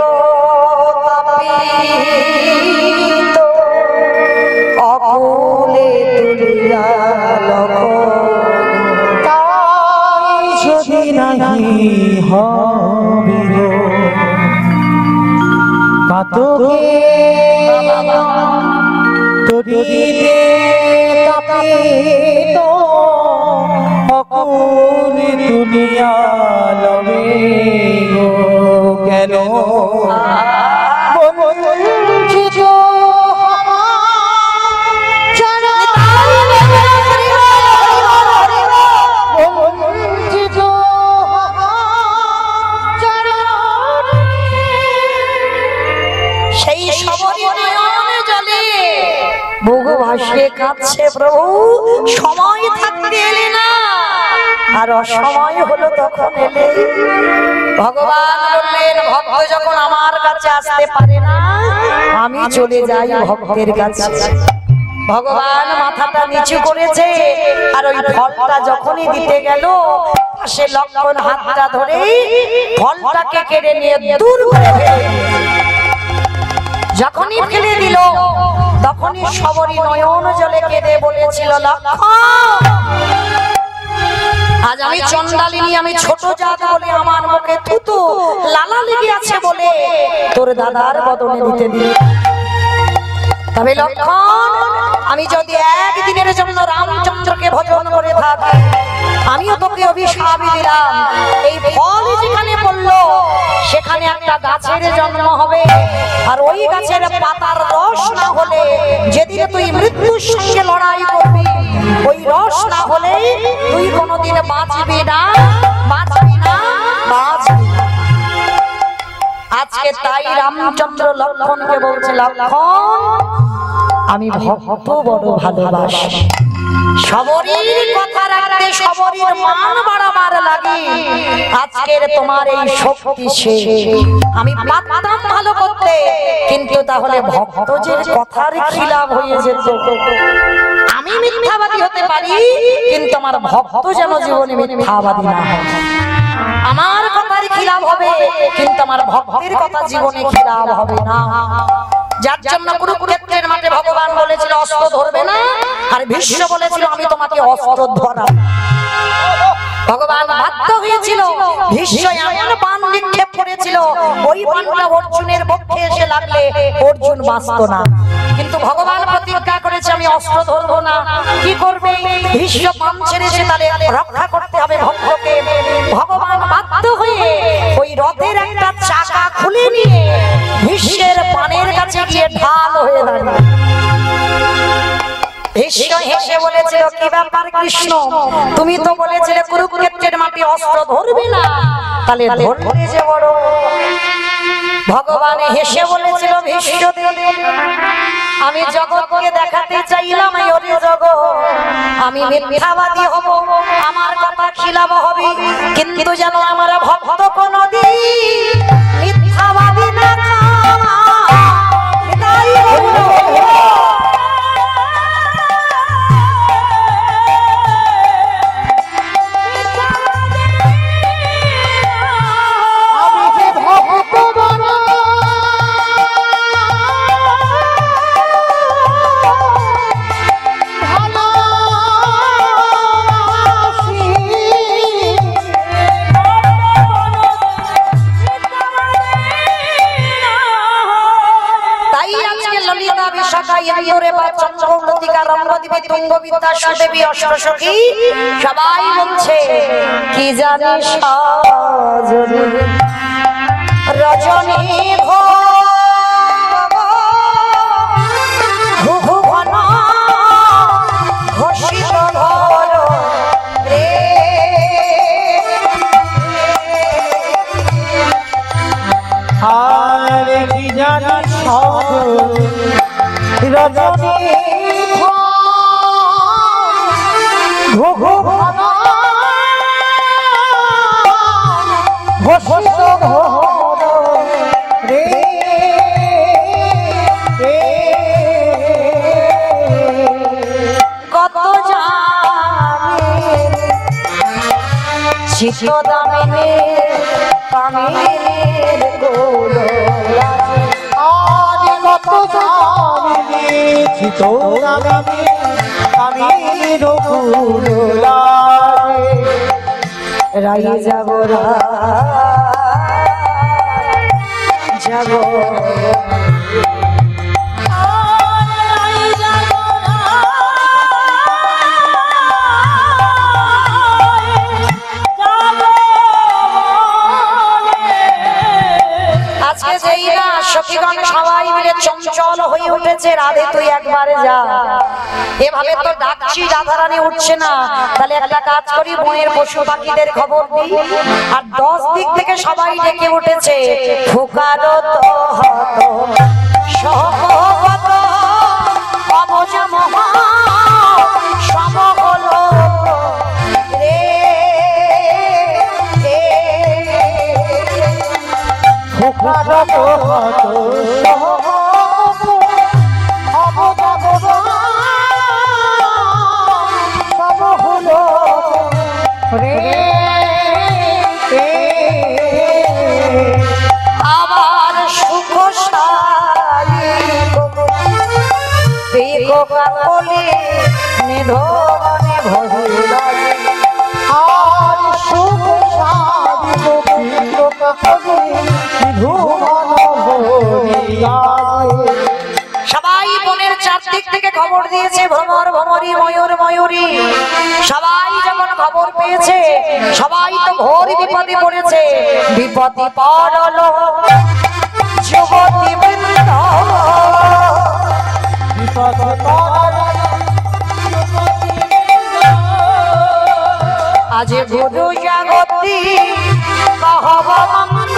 তাপিত অকুলে তুলিয়া লখ, তাই যদি নাহি হবে গো কাতকে তরিতে তাপিত অকুলে তুলিয়া লবে গো, কেন বঞ্চিত সেই সবরই নয়নে জলে বুগু ভাসিয়ে কাঁদছে প্রভু, সময় থাকতে এলে না, আর অসময় হলো তখন এলে। ভগবান বললেন ভক্ত যখন আমার কাছে আসতে পারে না, আমি চলে যাই ভক্তের কাছে। ভগবান মাথাটা নিচু করেছে, আর ওই ফলটা যখনই দিতে গেল, সে লক্ষণ হাতটা ধরে ফলটাকে কেড়ে নিয়ে দূর করে ফেলে দিয়েছে। যখনই ফেলে দিল, তখনই সবরই নয়ন জলে কেঁদে বলেছিল, লক্ষণ আজ আমি চন্ডালিনী, আমি ছোট জাত বলে আমার মুখে থুতু লালা লেগে আছে বলে তোর দাদার বদনে দিতে দিই। তবে লক্ষণ, আমি যদি একদিনের জন্য রামচন্দ্রকে ভজন করে থাকি, আমিও তোকে অভিশাপ দিলাম, এই ফল যেখানে পড়লো সেখানে একটা গাছের জন্ম হবে, আর ওই গাছের পাতার রস না হলে যেদিন তুই মৃত্যুর সঙ্গে লড়াই করবি, ওই রস না হলে তুই কোনোদিন বাঁচবি না, বাঁচবি না, বাঁচবি না। আজকে তাই রামচন্দ্র লক্ষণকে বলছে, লক্ষণ আমি ভক্ত বড় ভালোবাসি, সবরীর কথা রাখতে সবরীর মান বাড়াবার লাগে, আজকের তোমার এই শক্তি শেষ। আমি পারতাম ভালো করতে, কিন্তু তাহলে ভক্তদের কথার খিলাফ হয়ে যেত। আমি মিথ্যাবাদী হতে পারি, কিন্তু আমার ভক্ত যেন জীবনে মিথ্যাবাদী না হয়। আমার কথার খিলাফ হবে, কিন্তু আমার ভক্তের কথা জীবনে খিলাফ হবে না। যার জন্য কুরুক্ষেত্রের মাঠে ভগবান বলেছিল অস্ত্র ধরবে না, আর ভীষ্ম বলেছিল আমি তোমাকে অস্ত্র ধরা। ভগবান বাধ্য হয়েছিল, ভীষ্ম এমন বাণ নিক্ষেপ করেছিল, ওই বাণটা অর্জুনের পক্ষে এসে লাগলে অর্জুন বাঁচত না। কিন্তু ভগবান প্রতিজ্ঞা করেছে আমি অস্ত্র ধরবো না। কি করবে? ভীষ্ম বাণ ছেড়েছে, তাহলে রক্ষা করতে হবে ভক্তকে। ভগবান বাধ্য হয়ে ওই রথের একটা চাকা খুলে নিয়ে ভীষ্মের বাণের কাছে গিয়ে ঢাল হয়ে দাঁড়ায়। ভীষ্ম হেসে বলেছিল, কি ব্যাপার কৃষ্ণ, তুমি তো বলেছিলে কুরুক্ষেত্রের মাটি অস্ত্র ধরবে না, তাহলে ধরবে যে বড়। ভগবান হেসে বলেছিল, ভীষ্ম আমি জগৎকে দেখাতে চাইলাম এই ওরে জগৎ আমি মিথ্যাবাদী হব, আমার কথা খিলাফ হবে, কিন্তু যেন আমার ভক্ত কোনদিন মিথ্যাবাদী না সবাই বলছে কি জানিস রজনী ঘোষিত রজনী ঘুঘু ঘোষিত ঘোর রে কত জানে চিত্ত দামিনী কামিনীর গোল আজ কত জানি চিত আমি রঘুল রাই যাব যাব আজকে যেই না সখীগণ সবাই মিলে চঞ্চল হয়ে উঠেছে, রাধে তুই একবারে যা। এভাবে তো ডাকছি রাধারানী উঠছে না, তাহলে একটা কাজ করি, বনের পশু পাখিদের খবর দিই। আর 10 দিক থেকে সবাই ডেকে উঠেছে, ফুকারো তো হত সহগত অবজ মহা সমগল রে ফুকারত হত সব হলো রে আবার সুখশালী কাকলি নিধনে ভজুরালি আর শুভ সাধি সবাই বনের চারদিক থেকে খবর দিয়েছে, ভ্রমর ভ্রমরি ময়ূর ময়ূরী সবাই যখন খবর পেয়েছে, সবাই তো ঘোর বিপদে পড়েছে। বিপদে পড়ল যুবতী বৃন্দ, আজ গুরু জাগতি কহব মন্দ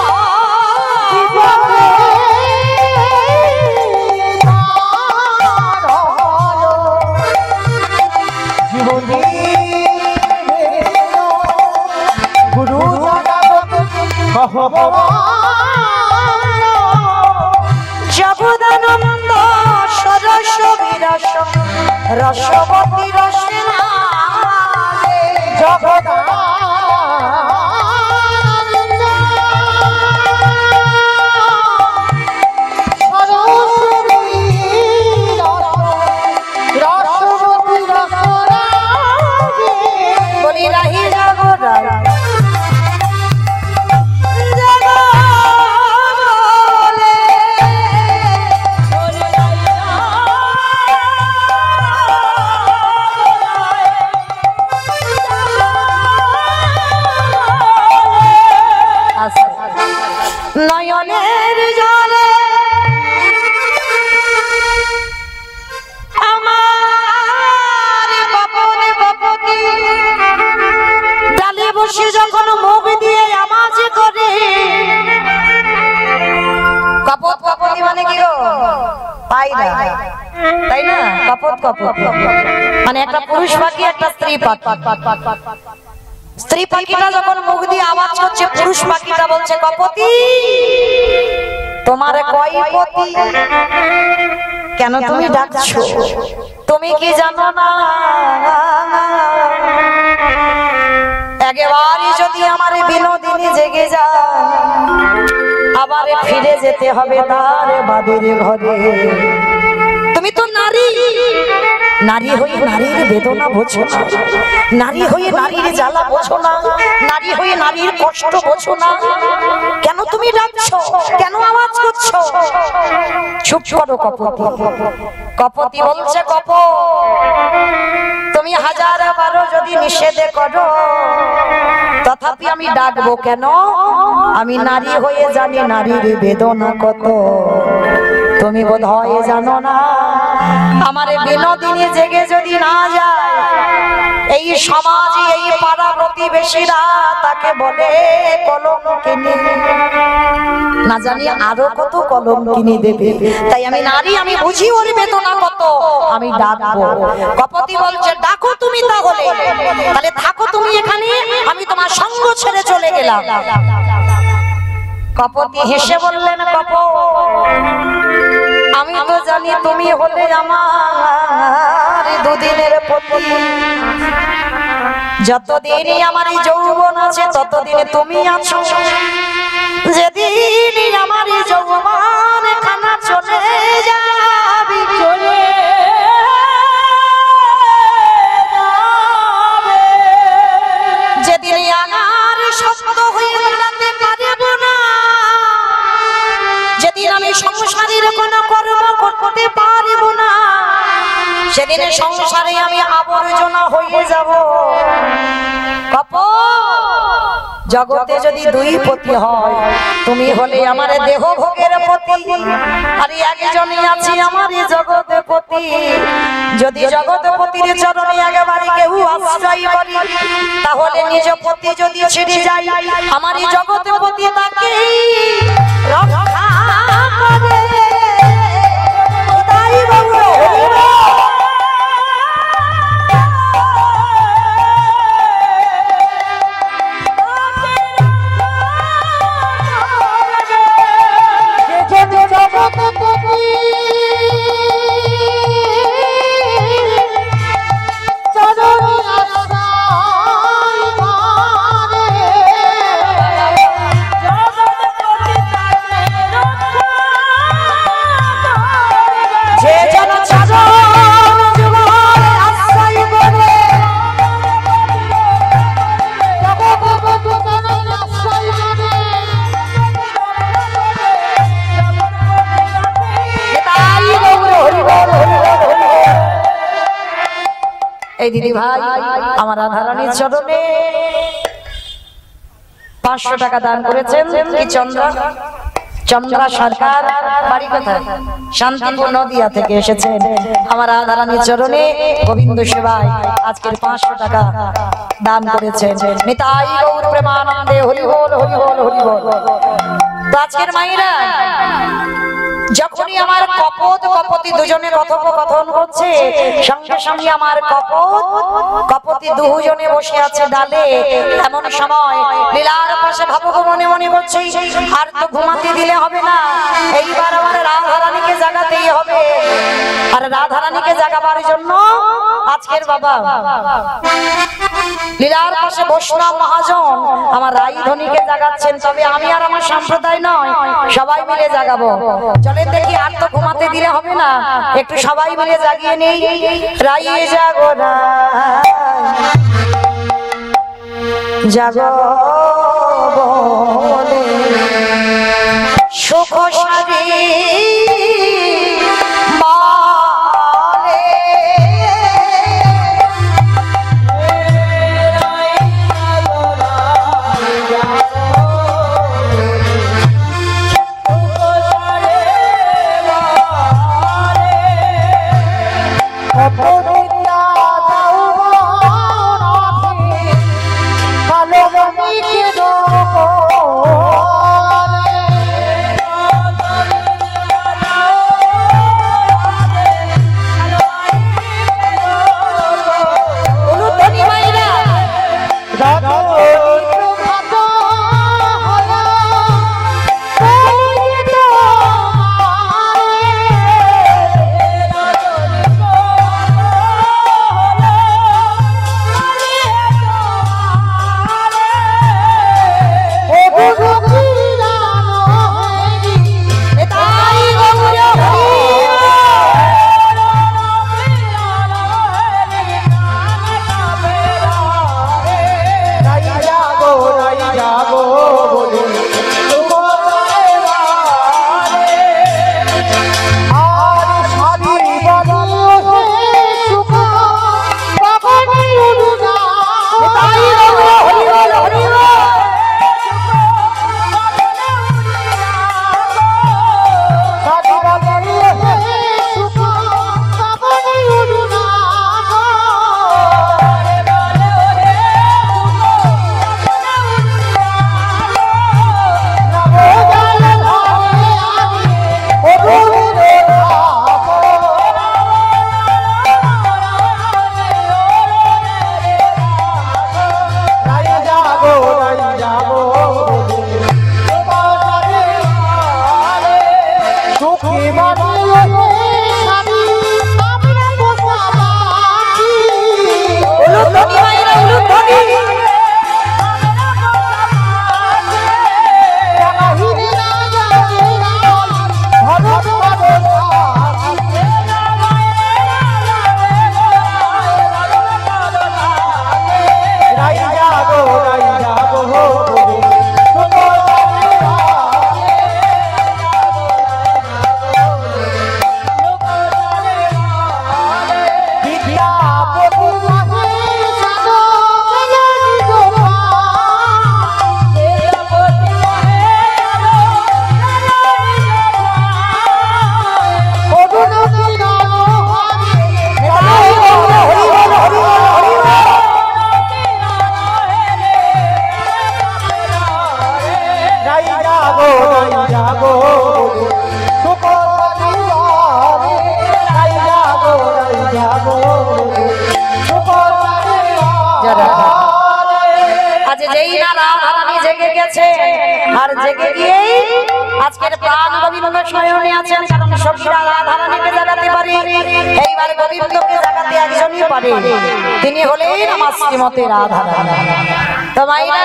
গুরু জগদানন্দ সরস বিরস রসবতী রসনা বলি রাহি জগদা নয়নের জলে আমার বাপনে বাপতি ডালে বসে যখন মুখ দিয়ে আওয়াজ করে, কপত কপতি মানে কি গো পাই না, তাই না? কপত কপত মানে একটা পুরুষ পাখি একটা স্ত্রী পাখি। স্ত্রী পাখিটা যখন মুখ দিয়ে আওয়াজ করছে, পুরুষ পাখিটা বলছে কপতি তোমার কয় পতি, কেন তুমি ডাকছো? তুমি কি জানো না একেবারে যদি আমার বিনোদিনী জেগে যায়, আবার ফিরে যেতে হবে তার বাদের ঘরে। তুমি তো নারী, নারী হয়ে নারীর বেদনা বোঝো না, নারী হয়ে নারীর জ্বালা বোঝো না, নারী হয়ে নারীর কষ্ট বোঝো না, কেন তুমি ডাকছো? কেন আওয়াজ করছো? চুপ করো কপতি। কপতি বলছে কপ তুমি হাজার বারো যদি নিষেধ করো, তথাপি আমি ডাকবো কেন? আমি নারী হয়ে জানি নারীর বেদনা কত। তুমি বোধহয় জানো না, আমার বিনোদিনী জেগে যদি না যায়, এই সমাজে এই পাড়া প্রতিবেশীরা তাকে বলে কলঙ্কিনী। না জানি আরো কত কলঙ্কিনী দেবে। তাই আমি নারী, আমি বুঝি ওর বেদনা কত, আমি ডাকবো। কপতি বলছে ডাকো তুমি, তাহলে থাকো তুমি এখানে, আমি তোমার সঙ্গ ছেড়ে চলে গেলাম। কপতি হেসে বললেন কপ, আমি তো জানি তুমি হলে আমার দুদিনের পতি। যতদিনই আমার এই যৌবন আছে ততদিন তুমি আছো, যেদিন আমার এই যৌবন খানা চলে যাবি, চলে যেদিন আমার শব্দ হয়ে দাঁড়াতে পারব না, যেদিন আমি সংসারের কোনো কর্ম করতে পারব না, সেদিন সংসারে আমি আবর্জনা হয়ে যাব। জগতে যদি দুই পতি হয়, তুমি হলে আমার দেহ ভোগের পতি, আর একজনই আছি আমার জগতে পতি। যদি জগতে পতির চরণে একেবারে কেউ আশ্রয় করি, তাহলে নিজ পতি যদি ছেড়ে যায়, আমার জগতে পতি তাকে রক্ষা করে। তাই বলবো এই দিদি ভাই আমার রাধারানীর চরণে 500 টাকা দান করেছেন। কি চন্দ্রা সরকার, বাড়ি কোথায়? শান্তিপুর নদিয়া থেকে এসেছেন। আমার রাধারানীর চরণে গোবিন্দ সেবায় আজকের 500 টাকা দান করেছেন। নিতাই গৌর প্রেমানন্দে হরি বল হরি বল হরি বল। তো আজকের মায়েরা যখনই আমার কপতি দুজনে কথোপকথন হচ্ছে, সঙ্গে সঙ্গে আমার কপতি দুজনে বসে আছে ডালে। এমন সময় লীলার পাশে ভাবুক মনে মনে বলছে, আর তো ঘুমাতে দিলে হবে না, এইবার আমার রাধারানীকে জাগাতেই হবে। আর রাধারানীকে জাগাবার জন্য আজকের বাবা লীলার পাশে বৈষ্ণব মহাজন আমার রাইধনীকে জাগাচ্ছেন। তবে আমি আর আমার সম্প্রদায় নয়, সবাই মিলে জাগাবো। চলেন দেখি, আর তো ঘুমাতে দিলে হবে না, একটু সবাই মিলে জাগিয়ে নেই। রাইয়ে জাগো না জাগো বলে সুখ সারি যেই না রাধারানী জেগে গেছে আর জেগে গিয়েই আজকের প্রাণ গোবিন্দ শয়নে আছেন, কারণ সখীরা রাধারানীকে জাগাতে পারে, এইবার গোবিন্দকে জাগাতে একজনই পারে, তিনি হলেন আমার শ্রীমতী রাধারানী। তো মাইরা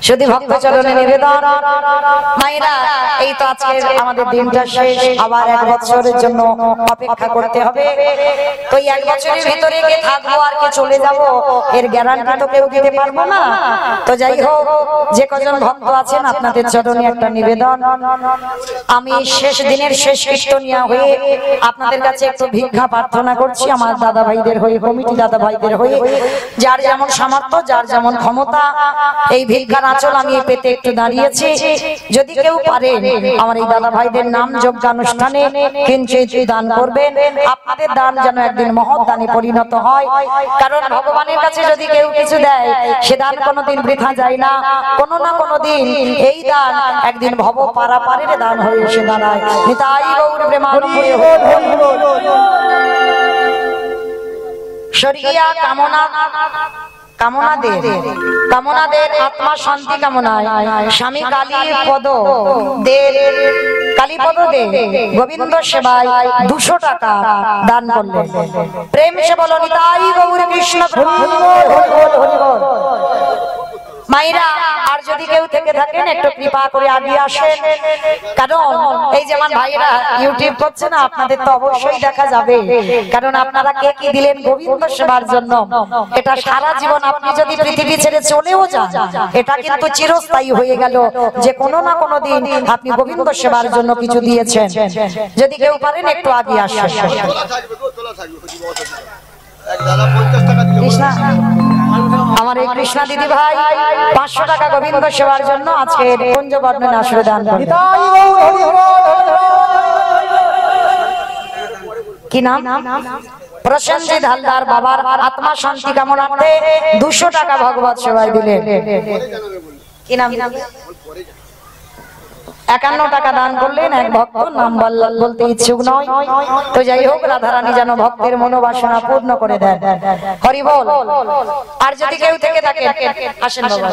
শুধু ভক্ত চরণে নিবেদন। মায়েরা এই তো আজকে আমাদের দিনটা শেষ, আবার এক বছরের জন্য অপেক্ষা করতে হবে। তো এই এক বছরের ভিতরে কে থাকবো আর কে চলে যাব এর গ্যারান্টি তো কেউ দিতে পারবো না। তো যাই হোক, যে কজন ভক্ত আছেন আপনাদের চরণে একটা নিবেদন, আমি শেষ দিনের শেষ কীর্তনিয়া হয়ে আপনাদের কাছে একটু ভিক্ষা প্রার্থনা করছি, আমার দাদা ভাইদের হয়ে, কমিটি দাদা ভাইদের হয়ে, যার যেমন সামর্থ্য, যার যেমন ক্ষমতা, এই ভিক্ষার আঁচল আমি পেতে একটু দাঁড়িয়েছি। যদি কেউ পারে আমার এই দাদা ভাইদের নাম যজ্ঞানুষ্ঠানে কিঞ্চিৎ দান করবেন, আপনাদের দান যেন একদিন মহৎ দানে পরিণত হয়। কারণ ভগবানের কাছে যদি কেউ কিছু দেয় সে দান কোনোদিন বৃথা যায় না, কোনো না কোনো দিন এই দান একদিন ভব পারাপারের দান হয়ে এসে দাঁড়ায়। নিতাই গৌর প্রেমানন্দে স্বর্গীয়া কামনাদের আত্মা শান্তি কামনায় স্বামী কালীপদ দে গোবিন্দ সেবায় 200 টাকা দান করলেন। প্রেম সে বলো নিতাই গৌর কৃষ্ণ। মাইরা আর যদি কেউ থেকে থাকেন একটু কৃপা করে আগে আসেন, কারণ এই যেমন ভাইরা ইউটিউব করছে না, আপনাদের তো অবশ্যই দেখা যাবে, কারণ আপনারা কে কি দিলেন গোবিন্দ সেবার জন্য। এটা সারা জীবন আপনি যদি পৃথিবী ছেড়ে চলেও যান, এটা কিন্তু চিরস্থায়ী হয়ে গেল যে কোনো না কোনো দিন আপনি গোবিন্দ সেবার জন্য কিছু দিয়েছেন। যদি কেউ পারেন একটু আগে আসেন। কৃষ্ণা, আমার এই কৃষ্ণা দিদি ভাই 500 টাকা গোবিন্দ সেবার জন্য আজকে কুঞ্জ বর্ণনা আসরে দান করেন। কি নাম? প্রসেনজিৎ হালদার বাবার আত্মা শান্তি কামনার্থে 200 টাকা ভগবত সেবায় দিলেন। কি নাম? 51 টাকা দান করলেন এক ভক্ত, নাম বলতে ইচ্ছুক নয়। তো যাই হোক, রাধারানী যেন ভক্তের মনোবাসনা পূর্ণ করে দেন। হরি বল। আর যদি কেউ থেকে থাকে আসেন বাবা।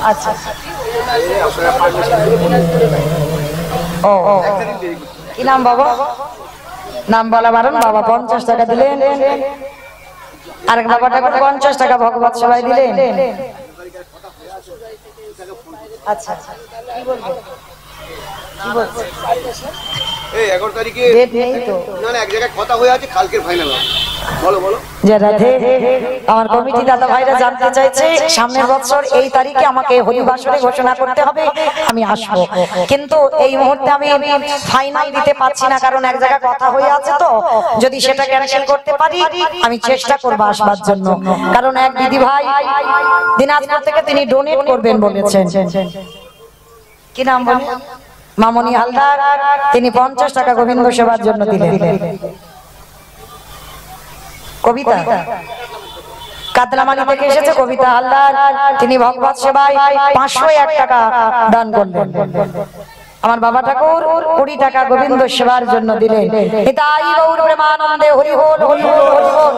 আচ্ছা, ও কি নাম বাবা? নাম বলা বারণ। বাবা 50 টাকা দিলেন, আরেক বাবাটা 50 টাকা ভগবত সেবায় দিলেন। আচ্ছা, কি বলবো? এই 11 তারিখে ডেট নেই তো, না এক জায়গায় কথা হয়ে আছে, কালকের ফাইনাল হবে। বলো বলো। যে রাধে, আমার কমিটি দাদা ভাইরা জানতে চাইছে সামনের বছর এই তারিখে আমাকে হরিবাসরে ঘোষণা করতে হবে, আমি আসবো। কিন্তু এই মুহূর্তে আমি ফাইনাল দিতে পারছি না, কারণ এক জায়গায় কথা হয়ে আছে। তো যদি সেটা ক্যান্সেল করতে পারি আমি চেষ্টা করব আসবার জন্য, কারণ এক দিদি ভাই দিনাজপুর থেকে তিনি ডোনেট করবেন বলেছেন। কি নাম বলে? মামনি হালদার, তিনি 50 টাকা গোবিন্দ সেবার জন্য দিলেন। কবিতা কাতলামানি থেকে এসেছে, কবিতা হালদার, তিনি ভগবত সেবায় 501 টাকা দান করলেন। আমার বাবা ঠাকুর 20 টাকা গোবিন্দ সেবার জন্য দিলেন। নিতাই গৌর প্রেমানন্দে হরি বল, হরি বল, হরি বল।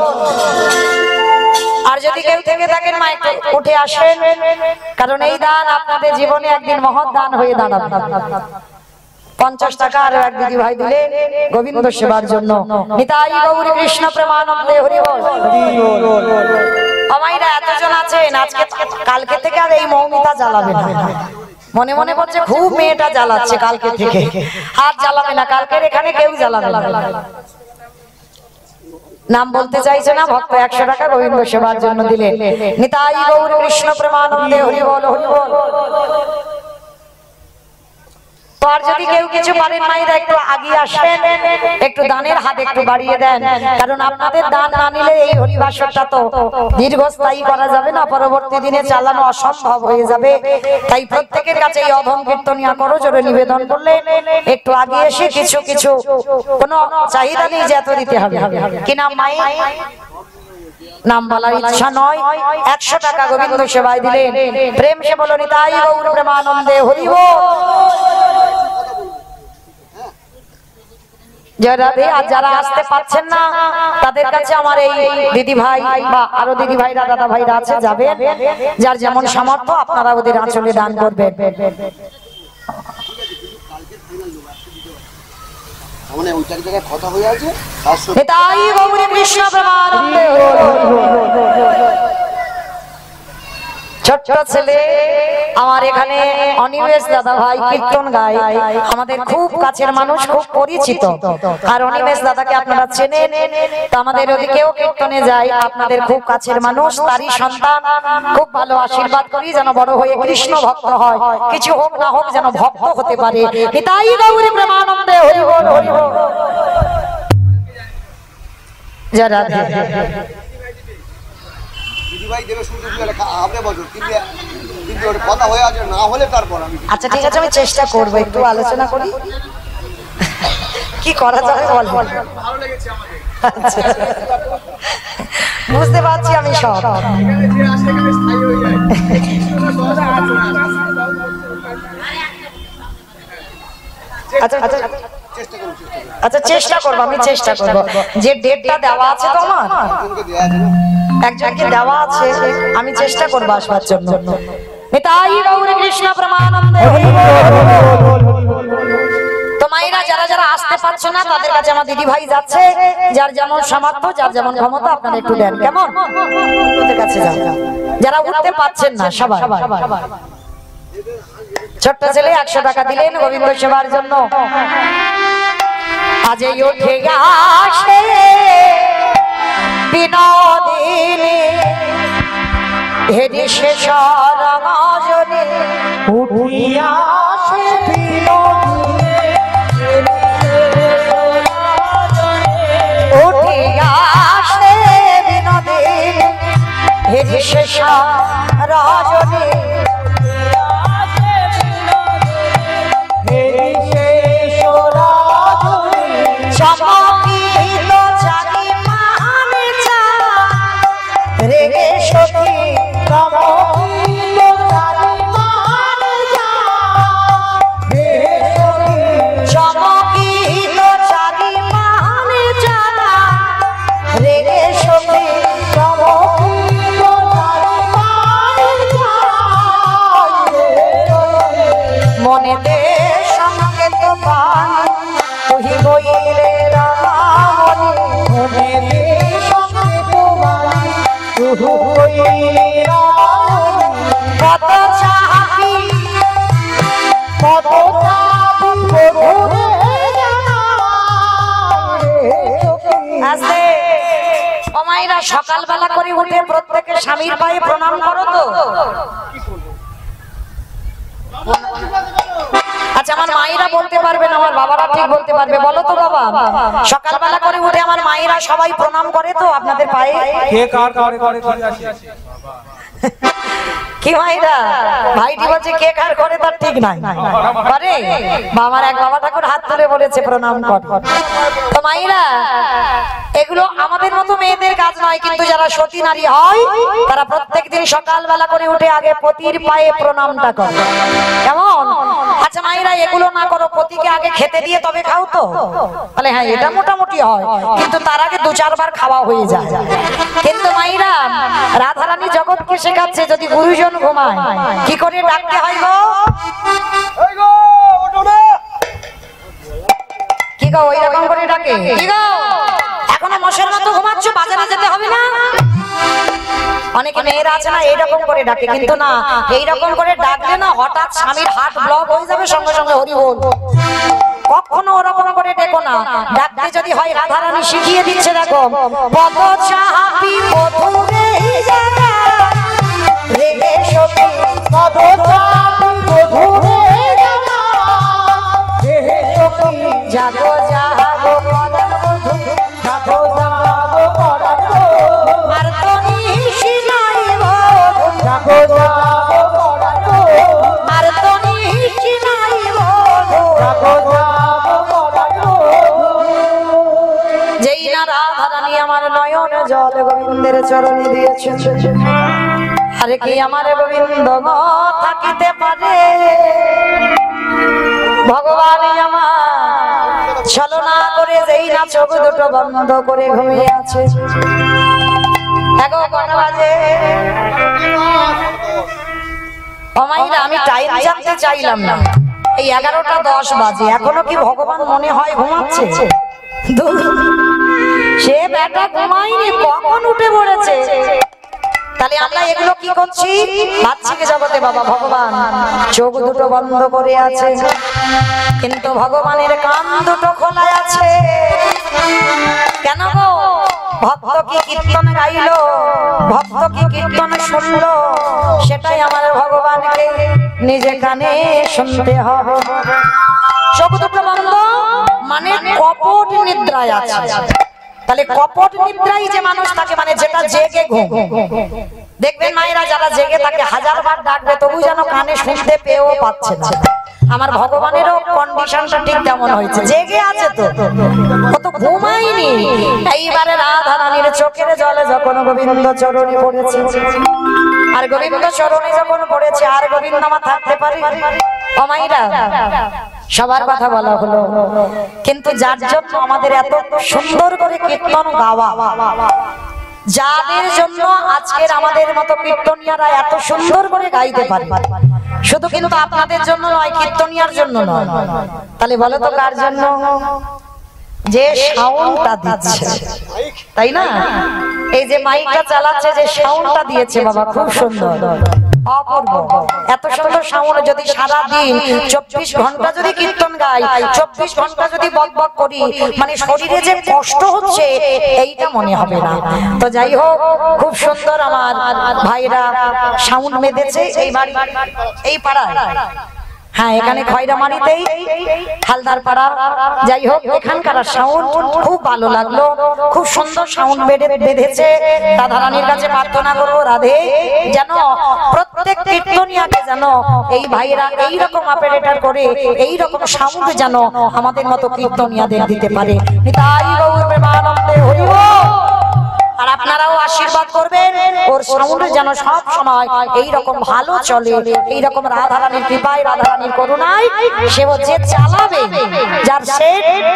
আর যদি কেউ থেকে থাকেন মা একটু উঠে আসেন, কারণ এই দান আপনাদের জীবনে একদিন মহৎ দান হয়ে দাঁড়াবে। 50 টাকা আর এক দিদি ভাই দিলে গোবিন্দ সেবার জন্য। নিতাই গৌর কৃষ্ণ প্রেমানন্দে হরি বল। আমাইরা এতজন আছেন, আজকে কালকে থেকে আর এই মৌমিতা জ্বালাবে না। মনে মনে বলছে খুব মেয়েটা জ্বালাচ্ছে, কালকে থেকে আর জ্বালাবে না, কালকের এখানে কেউ জ্বালাবে না। নাম বলতে চাইছে না, ভক্ত 100 টাকা গোবিন্দ সেবার জন্য দিলে। নিতাই গৌর কৃষ্ণ প্রেমানন্দে হরি বল, হরি বল। তো আর যদি কেউ কিছু পারেন মায়েরা একটু আগিয়ে আসবেন, একটু দানের হাত একটু বাড়িয়ে দেন, কারণ আপনাদের দান না নিলে এই হরিবাসরটা তো দীর্ঘস্থায়ী করা যাবে না, পরবর্তী দিনে চালানো অসম্ভব হয়ে যাবে। তাই প্রত্যেকের কাছে এই অধম কীর্তনিয়া করো জোরে নিবেদন করলে একটু আগে এসে কিছু কিছু কোনো চাহিদা নেই যে এত দিতে হবে। কি নাম মায়ের? নাম বলার ইচ্ছা নয়, 100 টাকা গোবিন্দ সেবায় দিলেন। প্রেম সে বলো নিতাই গৌর প্রেমানন্দে হরি বল। যারা আসতে পারছেন না তাদের কাছে আমার এই দিদি ভাই বা আরো দিদি ভাইরা দাদা ভাইরা আছে, যাবেন, যার যেমন সামর্থ্য আপনারা ওদের আঁচলে দান করবেন। মানে ওই জায়গায় কথা হয়ে আছে, নিতাই গৌর কৃষ্ণ প্রেমানন্দে। ছোট্ট ছেলে আমার এখানে অনিমেষ দাদা ভাই কীর্তন গায়, আমাদের খুব কাছের মানুষ, খুব পরিচিত। আর অনিমেষ দাদাকে আপনারা চেনেন, তো আমাদের ওদিকেও কীর্তনে যায়, আপনাদের খুব কাছের মানুষ, তারই সন্তান। খুব ভালো আশীর্বাদ করি যেন বড় হয়ে কৃষ্ণ ভক্ত হয়, কিছু হোক না হোক যেন ভক্ত হতে পারে। নিতাই গৌর প্রেমানন্দে হরি বল হরি বল। জয় রাধে। দিদিভাই দেবে শুনতে আপনি বছর কিন্তু ওর কথা হয়ে আছে, না হলে তারপর আমি। আচ্ছা ঠিক আছে, আমি চেষ্টা করবো, একটু আলোচনা করি কি করা যাবে বল। ভালো লেগেছে আমাকে, আচ্ছা, বুঝতে পারছি আমি সব। এখানে যে আসে এখানে স্থায়ী হয়ে যায়। আচ্ছা আচ্ছা চেষ্টা করুন, আচ্ছা চেষ্টা করবো, আমি চেষ্টা করবো। যে ডেটটা দেওয়া আছে তো আমার একজনকে দেওয়া আছে না, একজনকে দেওয়া আছে, আমি চেষ্টা করবো আসবার জন্য। নিতাই গৌর কৃষ্ণ প্রেমানন্দে। তো মায়েরা যারা যারা আসতে পারছো না তাদের কাছে আমার দিদি ভাই যাচ্ছে, যার যেমন সামর্থ্য যার যেমন ক্ষমতা আপনারা একটু দেন, কেমন? ওদের কাছে যান, যারা উঠতে পারছেন না সবাই। ছোট্ট ছেলে 100 টাকা দিলেন গোবিন্দ সেবার জন্য। আজই উঠে আসে বিনোদিনী হেরি শেষ রঙজনী, উঠিয়া আসে বিনোদিনী উঠিয়া আসে বিনোদিনী হেরি শেষ রজনী। চমকিত জানি মানে চা রেগে সখী, চমকিত জানি মানে চা রেগে সখী, চমকিত জানি মানে চা রেগে সখী, চমকিত জানি মানে চা মনে দে সংকেত পান তুই বইলে রামামণি, মনে দে সংকেত বাণী তুহু কইলে রামণি, কত চাহি কত চাপি বধূরে জানাই রে সখী। আছে। ও মায়েরা সকালবেলা করে উঠে প্রত্যেকে স্বামীর পায়ে প্রণাম করো তো। আচ্ছা আমার মায়েরা বলতে পারবেন, আমার বাবারা ঠিক বলতে পারবে, বলো তো বাবা। সকালবেলা করে উঠে আমার মায়েরা সবাই প্রণাম করে তো আপনাদের পায়ে? কে কার করে করে ঠিক আছে। কি মায়েরা ভাইটি বলছে কে কার করে তার ঠিক নাই, করে বাবার এক বাবা ঠাকুর হাত তুলে বলেছে প্রণাম কর। তো মায়েরা এগুলো আমাদের মতো মেয়েদের কাজ নয়, কিন্তু যারা সতী নারী হয় তারা প্রত্যেকদিন সকালবেলা করে উঠে আগে পতির পায়ে প্রণামটা করে, কেমন? আচ্ছা মায়েরা এগুলো না করো, পতিকে আগে খেতে দিয়ে তবে খাও তো, বলে হ্যাঁ এটা মোটামুটি হয়, কিন্তু তার আগে 2-4 বার খাওয়া হয়ে যায়। কিন্তু মায়েরা রাধারানী জগৎকে শেখাচ্ছে যদি গুরুজন ঘুমায় কি করে ডাকতে হয় গো, এই গো ওঠো না, কি গো ওই রকম করে ডাকে, কি গো এখনো মশের মতো ঘুমাচ্ছ, বাজারে যেতে হবে না? অনেকে মেয়েরা আছে না এইরকম করে ডাকে, কিন্তু না এইরকম করে ডাকলে না হঠাৎ স্বামীর হার্ট ব্লক হয়ে যাবে, সঙ্গে সঙ্গে হরি বল। কখনো ওরকম করে ডেকো না, ডাকতে যদি হয় রাধারানী শিখিয়ে দিচ্ছে, দেখো পদ চাপি মধুরে জানা রেগে সখী, পদ চাপি বধূরে জানাই নয়ন জল গোবিন্দের চরণে দিয়েছে। আরে কি আমার গোবিন্দ গো থাকিতে পারে? ভগবান আমার ছলনা করে যেই না চোখ দুটো বন্ধ করে ঘুমিয়ে আছে। কটা বাজে? অমাইরা আমি টাইম জানতে চাইলাম না, এই 11:10 বাজে, এখনো কি ভগবান মনে হয় ঘুমাচ্ছে? সে বেটা ঘুমায়নি, কখন উঠে পড়েছে। তাহলে আমরা এগুলো কি করছি? বাচ্চাকে জগতে বাবা ভগবান চোখ দুটো বন্ধ করে আছে, কিন্তু ভগবানের কান দুটো খোলা আছে। কেন গো? ভক্ত কি কীর্তন গাইলো, ভক্ত কি কীর্তন শুনলো, সেটাই আমার ভগবানকে নিজে কানে শুনতে হবে। চোখ দুটো বন্ধ মানে কপট নিদ্রায় আছে। তাহলে কপট নিদ্রায় যে মানুষ থাকে, মানে যেটা জেগে ঘুম, দেখবেন মায়েরা যারা জেগে থাকে 1000 বার ডাকবে তবু যেন কানে শুনতে পেয়েও পাচ্ছে না। আমার ভগবানেরও কন্ডিশনটা ঠিক তেমন হয়েছে, জেগে আছে তো, কত ঘুমায়নি। এইবারে রাধা রানীর চোখের জলে যখন গোবিন্দ চরণে পড়েছে, আর গোবিন্দ চরণে যখন পড়েছে, আর গোবিন্দ আমার থাকতে পারে? অমাইরা সবার কথা বলা হলো, কিন্তু যার জন্য আমাদের এত সুন্দর করে কীর্তন গাওয়া, যাদের জন্য আজকের আমাদের মতো কীর্তনিয়ারা এত সুন্দর করে গাইতে পারে, শুধু কিন্তু আপনাদের জন্য নয়, কীর্তনিয়ার জন্য নয়। তাহলে বলো তো কার জন্য? যে সাউন্ডটা দিচ্ছে, তাই না? এই যে মাইকটা চালাচ্ছে, যে সাউন্ডটা দিয়েছে বাবা, খুব সুন্দর, অপূর্ব। এত সুন্দর সাউন্ড যদি সারা দিন 24 ঘন্টা যদি কীর্তন গাই, 24 ঘন্টা যদি বকবক করি, মানে শরীরে যে কষ্ট হচ্ছে এইটা মনে হবে না। তো যাই হোক, খুব সুন্দর আমার ভাইরা সাউন্ড মেধেছে এই বাড়ি, এই পাড়ায়। হ্যাঁ, এখানে খয়রামারিতেই হালদার পাড়া। যাই হোক, এখানকার সাউন্ড খুব ভালো লাগলো, খুব সুন্দর সাউন্ড বেঁধেছে। রাধা রানীর কাছে প্রার্থনা করবো, রাধে যেন প্রত্যেক কীর্তনিয়াকে যেন এই ভাইরা এইরকম অপারেটর করে এইরকম সাউন্ড যেন আমাদের মতো কীর্তনিয়াদের দিতে পারে। নিতাই গৌর প্রেমানন্দে হরি বল। আর আপনারাও আশীর্বাদ করবেন, ওর সাউন্ড যেন সব সময় এইরকম ভালো চলে, এইরকম রাধা রানীর কৃপায়, রাধা রানীর করুণায় সে যে চালাবে, যার সে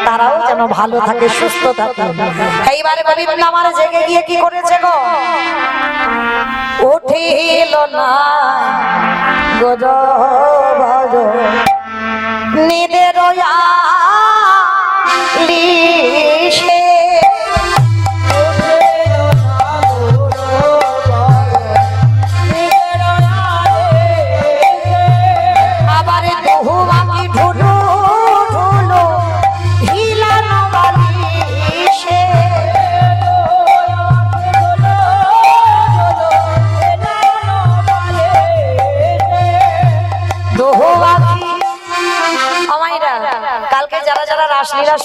তারাও যেন ভালো থাকে, সুস্থ থাকে। এইবারে গোবিন্দ আমার জেগে গিয়ে কি করেছে গো? উঠিল না গজ ভজ নিদের লিশে,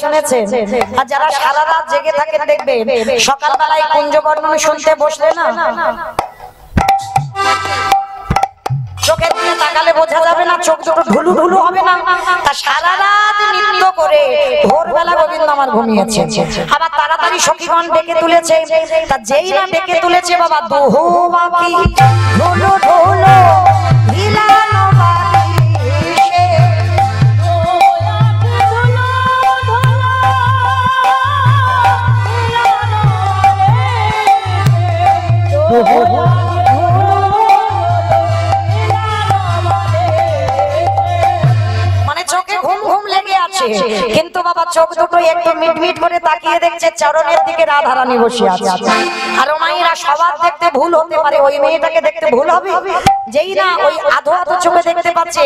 শুনেছেন, আর যারা সারা রাত জেগে থাকেন দেখবেন সকালবেলায় কুঞ্জবর্ণন শুনতে বসলে না, চোখের দিকে তাকালে বোঝা যাবে না, চোখ দুটো ঢুলু ঢুলু হবে না। তা সারা রাত নৃত্য করে ভোরবেলা গোবিন্দ আমার ঘুমিয়েছে। আবার তাড়াতাড়ি সখীগণ ডেকে তুলেছে, তা যেই না ডেকে তুলেছে বাবা, দোহো বাকি ঢুলু ঢুলু হিলানো বালিশে, মানে চোখে ঘুম ঘুম লেগে আছে, কিন্তু বাবা চোখ দুটো একটু মিটমিট করে তাকিয়ে দেখছে চরণের দিকে রাধা রানী বসে আছে। আর মায়েরা সবার দেখতে ভুল হতে পারে, ওই মেয়েটাকে দেখতে ভুল হবে। যেই না ওই আধো আধো চোখে দেখতে পাচ্ছে,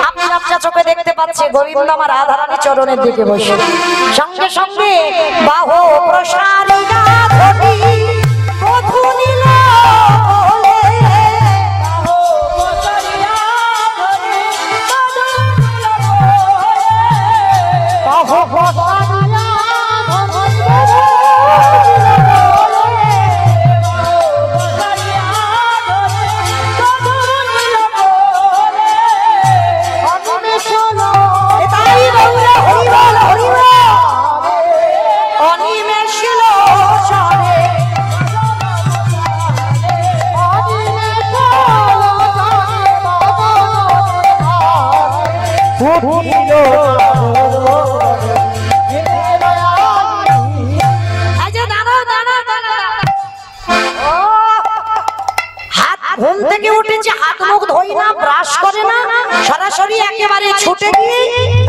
আপনি আপনা চোখে দেখতে পাচ্ছে গোবিন্দ আমার রাধা রানী চরণের দিকে বসে, সঙ্গে সঙ্গে বাহু প্রসারিয়া ধরি বধূ নীল অনিমেষ উঠিল ঘুম থেকে উঠেছে, হাত মুখ ধোই না, ব্রাশ করে না, সরাসরি একেবারে ছুটে গিয়ে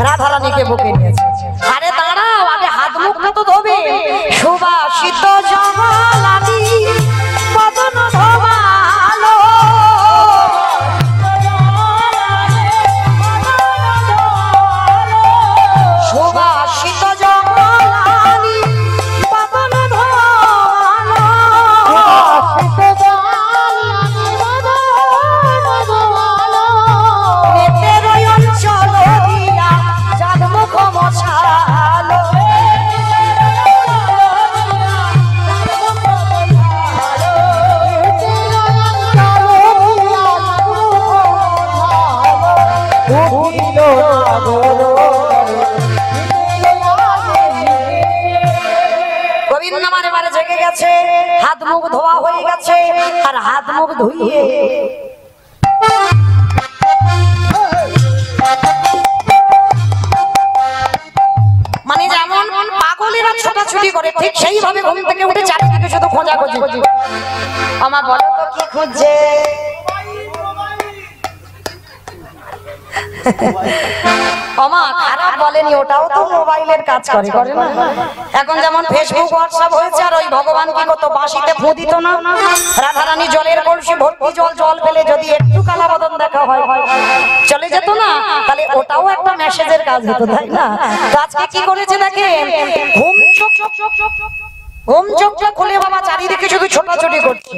রাধারানীকে বুকে নিয়েছে। আরে দাঁড়াও, আগে হাত মুখটা তো ধোবে। সুবাসিত জমালানি বদন ধোবালো, সুবাসিত জমালানি বদন ধোবালো, হাত মুখ ধোয়া হয়ে গেছে। আর হাত মুখ ধুইয়ে মানে যেমন পাগলেরা ছোটাছুটি করে, ঠিক সেইভাবে ঘুম থেকে উঠে চারিদিকে শুধু খোঁজাখুঁজি। আমার বলো তো কি খুঁজছে? আমা খারাপ বলেনি, ওটাও তো মোবাইলের কাজ করে, করে না? এখন যেমন ফেসবুক হোয়াটসঅ্যাপ হয়েছে, আর ওই ভগবান কি করতো, বাঁশিতে ফু দিত না? রাধারানী জলের কলসি ভর্তি জল ফেলে যদি একটু কালা বদন দেখা হয় চলে যেত না? তাহলে ওটাও একটা মেসেজের কাজ হতো, তাই না? তো আজকে কি করেছে দেখেন, ঘুম চোখটা খুলে বাবা চারিদিকে শুধু ছোটাছুটি করছে।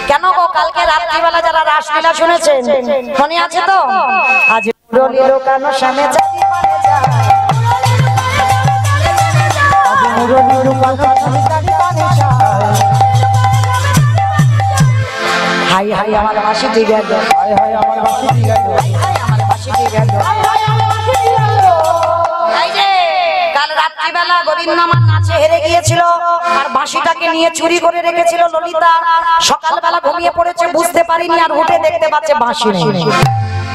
কেন গো, কালকে রাত্রিবেলা যারা রাসলীলা শুনেছেন মনে আছে তো? আজ মুরলীর কানো সামনে হাই হাই আমার বাঁশি ঠিক আছে, হাই হাই আমার বাঁশি ঠিক আছে, হাই আমার বাঁশি ঠিক আছে। কাল রাত্রিবেলা গোবিন্দমান নাচে হেরে গিয়েছিল, আর বাঁশিটাকে নিয়ে চুরি করে রেখেছিল ললিতা। সকালবেলা ঘুমিয়ে পড়েছে, বুঝতে পারিনি, আর উঠে দেখতে পাচ্ছে বাঁশি নেই।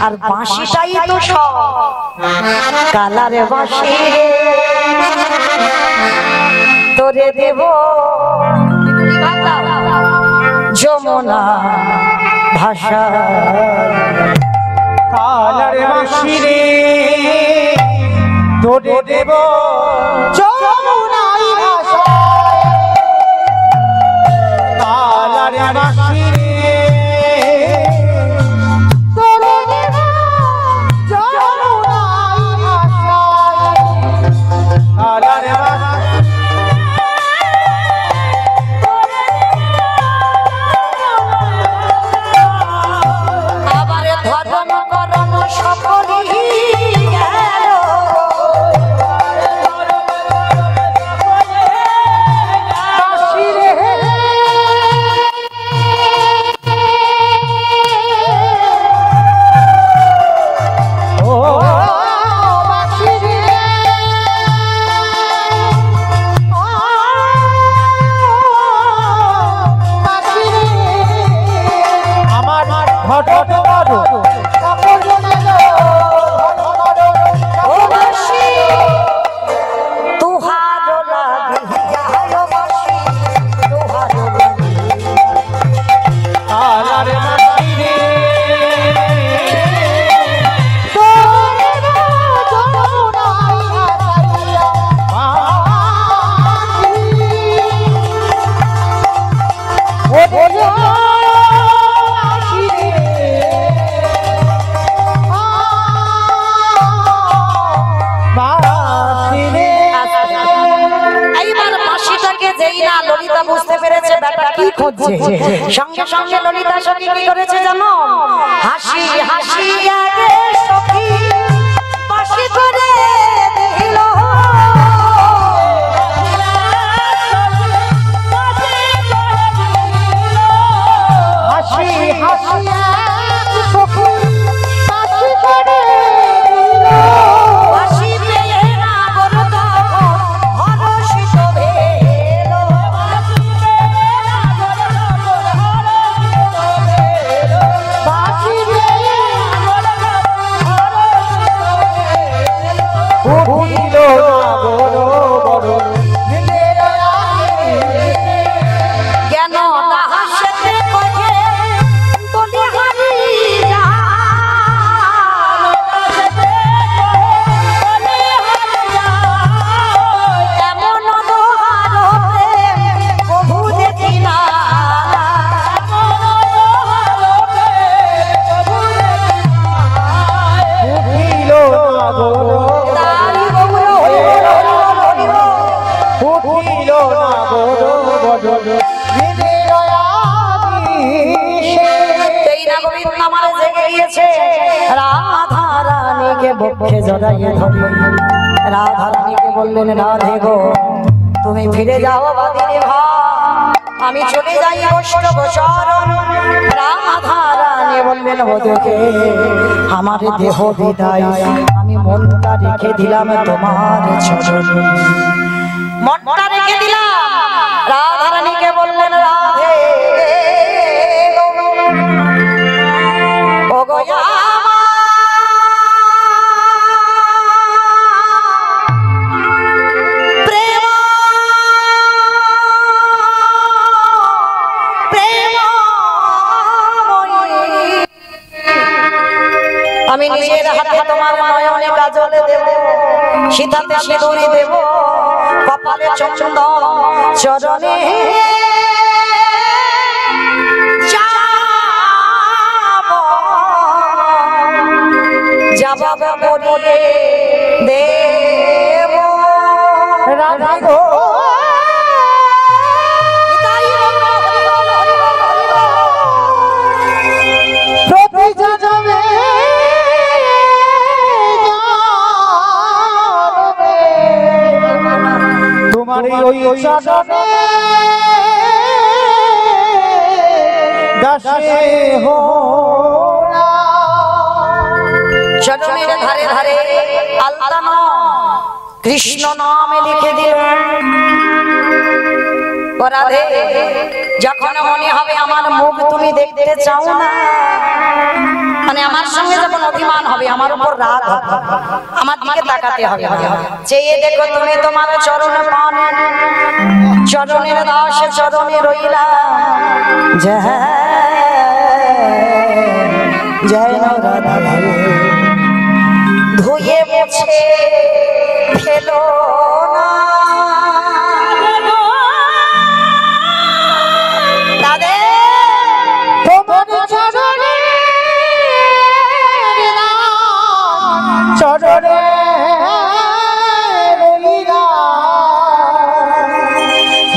আর বাঁশিটাই তো সব। কালারে বাঁশি তোরে দেব যমুনা ভাষা, কালারে বাঁশি রে তোরে দেব যমুনাই ভাষা, কালারে বাঁশি রে তোরে দেব যমুনাই ভাষা, কালারে বাঁশি আবার ধর্ম করম সকলি গেল, বাঁশি রে ও বাঁশি রে বাঁশি রে আমার ঘটট বাজো ও বাঁশি তুহার লাগি যায়, বাঁশি তুহার লাগি, কালারে বাঁশি রে বাঁশি রে এইবার বাঁশিটাকে যেই না ললিতা বুঝতে পেরেছে ব্যাটা কি খুঁজছে, সঙ্গে সঙ্গে ললিতা সখী কি করেছে জানো? হাসি হাসি আগে সখী বাঁশি করে দিল, হাসি হাসি এক সখী বাঁশি করে দিল, বাঁশি পেয়ে না বড় তখন হরষিত ভেল, বাঁশি রে গিয়েছে রাধা রানীকে বক্ষে জড়াইয়ে ধরে রাধা রানীকে বললেন, রাধে গো তুমি ফিরে যাও বাদিনী ভাই, আমি চলে যাই বৈষ্ণব শরণ। রাধা রানী বললেন, বধূকে আমার দেহ বিদায়, আমি মনটা রেখে দিলাম তোমার চরণে, মনটা রেখে দিলাম। রাধা রানীকে বললেন, রাধে ও গো আমি নিজের হাতে তোমার নয়নে কাজল দেব, সীতাতে সিঁদুরি দেব, কপালে চন্দন, চরণে যাব করিয়ে দেব। রাধা গো তোমার ওই চরণে দাসে হো চরণের ধারে ধারে আলতা কৃষ্ণ নামে লিখে দিলেন। রাধে যখন মনে হবে আমার মুখ তুমি দেখতে চাও না, মানে আমার সঙ্গে যখন অভিমান হবে, আমার উপর রাগ হবে, আমার দিকে তাকাতে হবে, চেয়ে দেখো তুমি তোমার চরণ পান, চরণের দাস চরণে রইলা, জয় জয় রাধা ধুয়ে মুছে ফেলো না। চরণে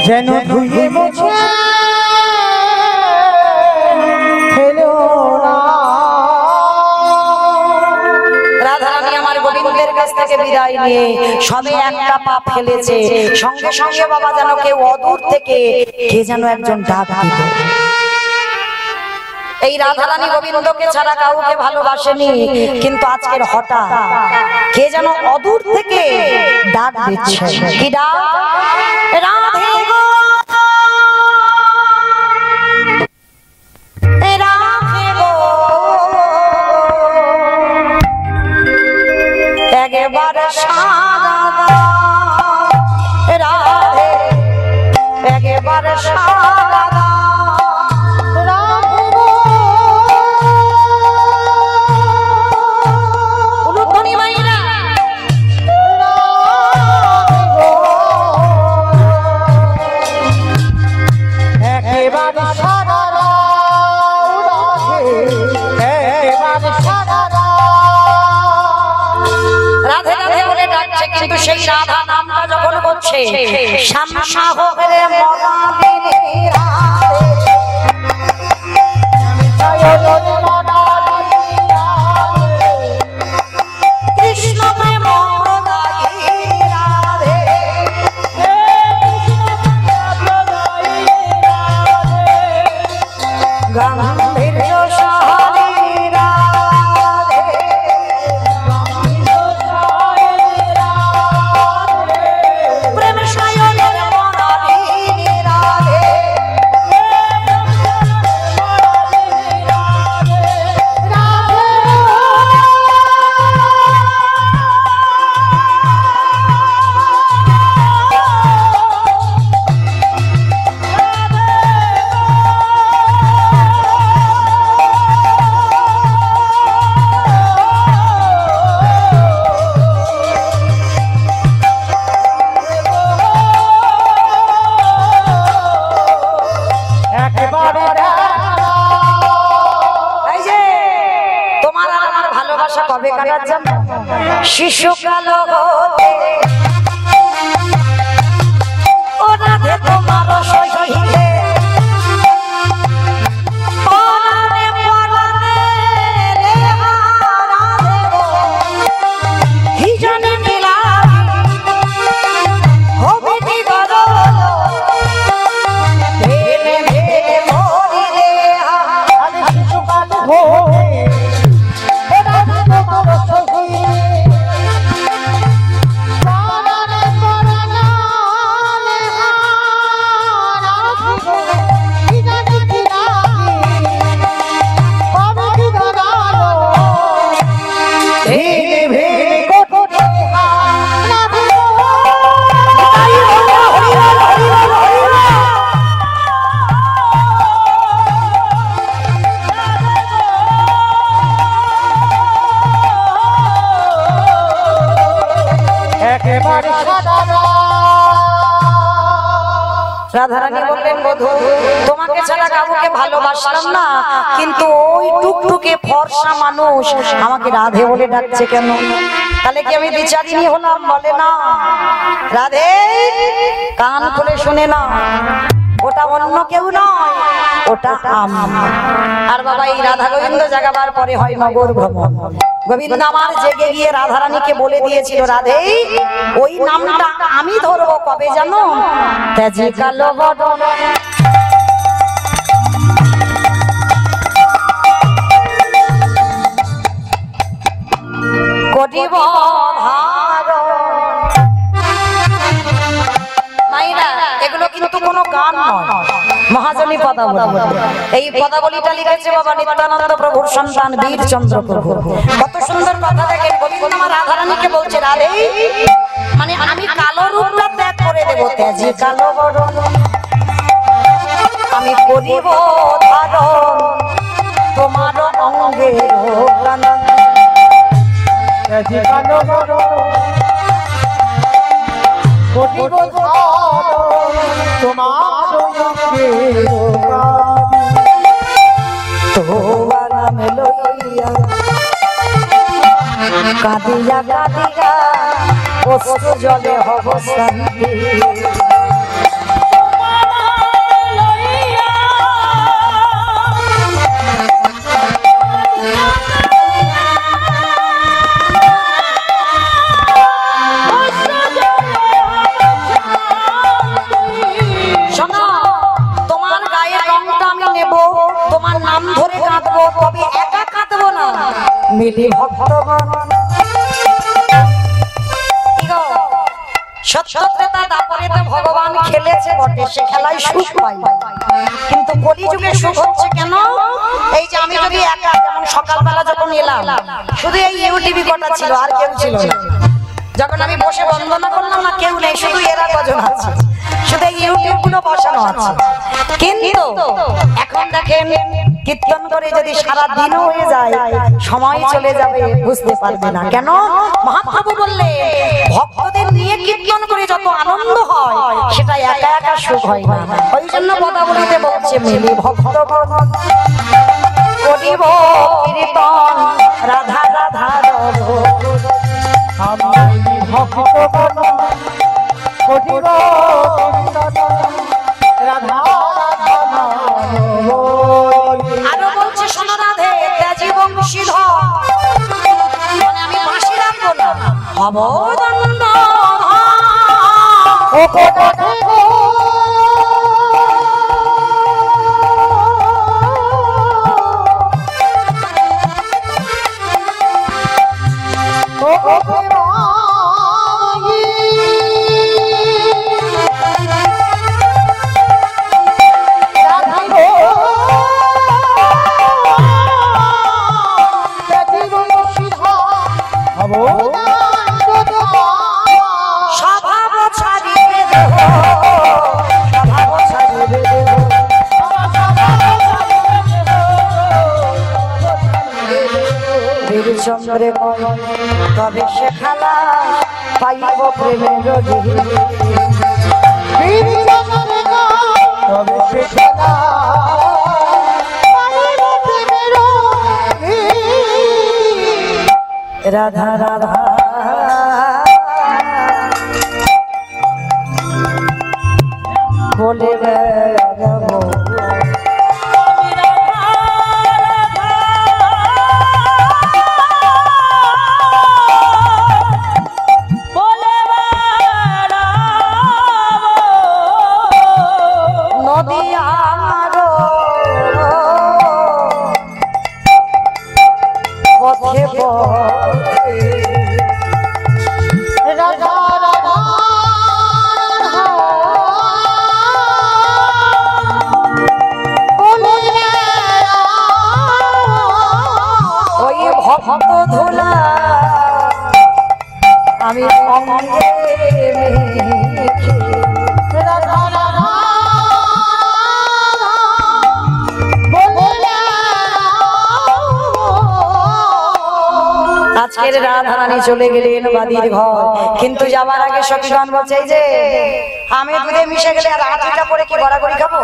যেন ধুয়ে মুছে ফেলো না। রাধা রানী আমার গোবিন্দের কাছ থেকে বিদায় নিয়ে সবে একটা পা ফেলেছে, সঙ্গে সঙ্গে বাবা যেন কেউ অদূর থেকে কে যেন একজন ডাক দিল। এই রাধা রানী গোবিন্দকে ছাড়া কাউকে ভালোবাসেনি, কিন্তু আজকের হঠাৎ কে যেন অদূর থেকে ডাক দিচ্ছে। কি ডাক? রাধে গো রাধে গো একবার সারা রাধে একবার সারা কিন্তু সেই রাধা নামটা যখন করছে শ্যামা হোরে মনালিনী রাধে কৃষ্ণ প্রেম প্রদায়ী রাধে গাম্ভীর্য সাহারি রাধে প্রেম সায়নের মনালিনী রাধে কবে কাটার জন্য শিশুকাল হতে ও রাধে তোমার সহিতে পরাণে পরাণে রে রাধারানী বললেন বধূ তোমাকে ছাড়া কাউকে ভালোবাসলাম না, কিন্তু ওই টুকটুকে ফর্সা মানুষ আমাকে রাধে বলে ডাকছে কেন? তাহলে কি আমি বিচারিনী হলাম? বলে না, রাধে কান খুলে শুনে না, ওটা অন্য কেউ নয়, ওটা আমি। আর বাবা এই রাধা গোবিন্দ জাগাবার পরে হয় নগর ভ্রমণ। গোবিন্দ আমার জেগে গিয়ে রাধারানীকে বলে দিয়েছিল, রাধে ওই নামটা আমি ধরবো কবে জানো? তেজি কালো বদন কটিব এগুলো কিন্তু কোনো গান নয়, মহাজনী পদাবলী। এই পদাবলীটা লিখেছে বাবা নিত্যানন্দ প্রভুর সন্তান বীরচন্দ্র প্রভু। কত সুন্দর কথা দেখেন। গোবিন্দ আমার রাধারানীকে বলছে, রাধে মানে আমি কালো রূপটা ত্যাগ করে দেবো, তেজি কালো বরণ আমি করিব ধারণ তোমার অঙ্গের কানন। তেজি কালো বরণ করিব ধারণ তোমার অঙ্গের কানন। তোমার নাম লইয়া কাঁদিয়া কাঁদিয়া অশ্রু জলে হব শান্তি। তোমার গায়ের রংটা আমি নেব, তোমার নাম ধরে কাঁদবো, তবে একা কাঁদবো না, মিলি ভক্তগণ। সত্যত্রেতা দাপরেতে ভগবান খেলেছে বটে, সে খেলায় সুখ পাই, কিন্তু কলিযুগে সুখ হচ্ছে কেন? এই যে আমি যদি একা, যেমন সকালবেলা যখন এলাম শুধু এই ইউটিভি কটা ছিল, আর কেউ ছিল না। যখন আমি বসে বন্দনা করলাম না, কেউ নেই, শুধু এরা কজন আছে, শুধু ইউটিউব গুলো বসানো আছে। কিন্তু এখন দেখেন কীর্তন করে যদি সারা দিন হয়ে যায়, সময় চলে যাবে, বুঝতে পারবে না। কেন? মহাপ্রভু বললেন ভক্তদের নিয়ে কীর্তন করে যত আনন্দ হয় সেটা একা একা সুখ হয় না। ওই জন্য পদাবলীতে বলছে, মিলি ভক্তগণ করিব কীর্তন রাধা রাধা রব। আমি ভক্তগণ করিব কীর্তন রাধা রাধা নাম। আরো বলছে, শোনো রাধে তেজি বংশীধর, মানে আমি বাঁশি রাখবো না, হব দণ্ড ও কোথায় গো ও কোথায় স্বভাব ছাড়িয়ে দেব, স্বভাব ছাড়িয়ে দেব, বীরচন্দ্রে কয় তবে সে খেলা পাইব প্রেমের তবে সে খেলা রাধা রাধা বলে বেড়াবো। নদিয়ার পথে পথে রাধা রাধা ওই ভক্ত ধুলা আমি অঙ্গে মেখে রাধা রাধা আজকের রাধারানী চলে গেলেন বাদির ঘর, কিন্তু যাবার আগে সখীগণ বলছে, এই যে আমি দুধে মিশে গেলে আর আটিটা পরে কি গড়াগড়ি খাবো?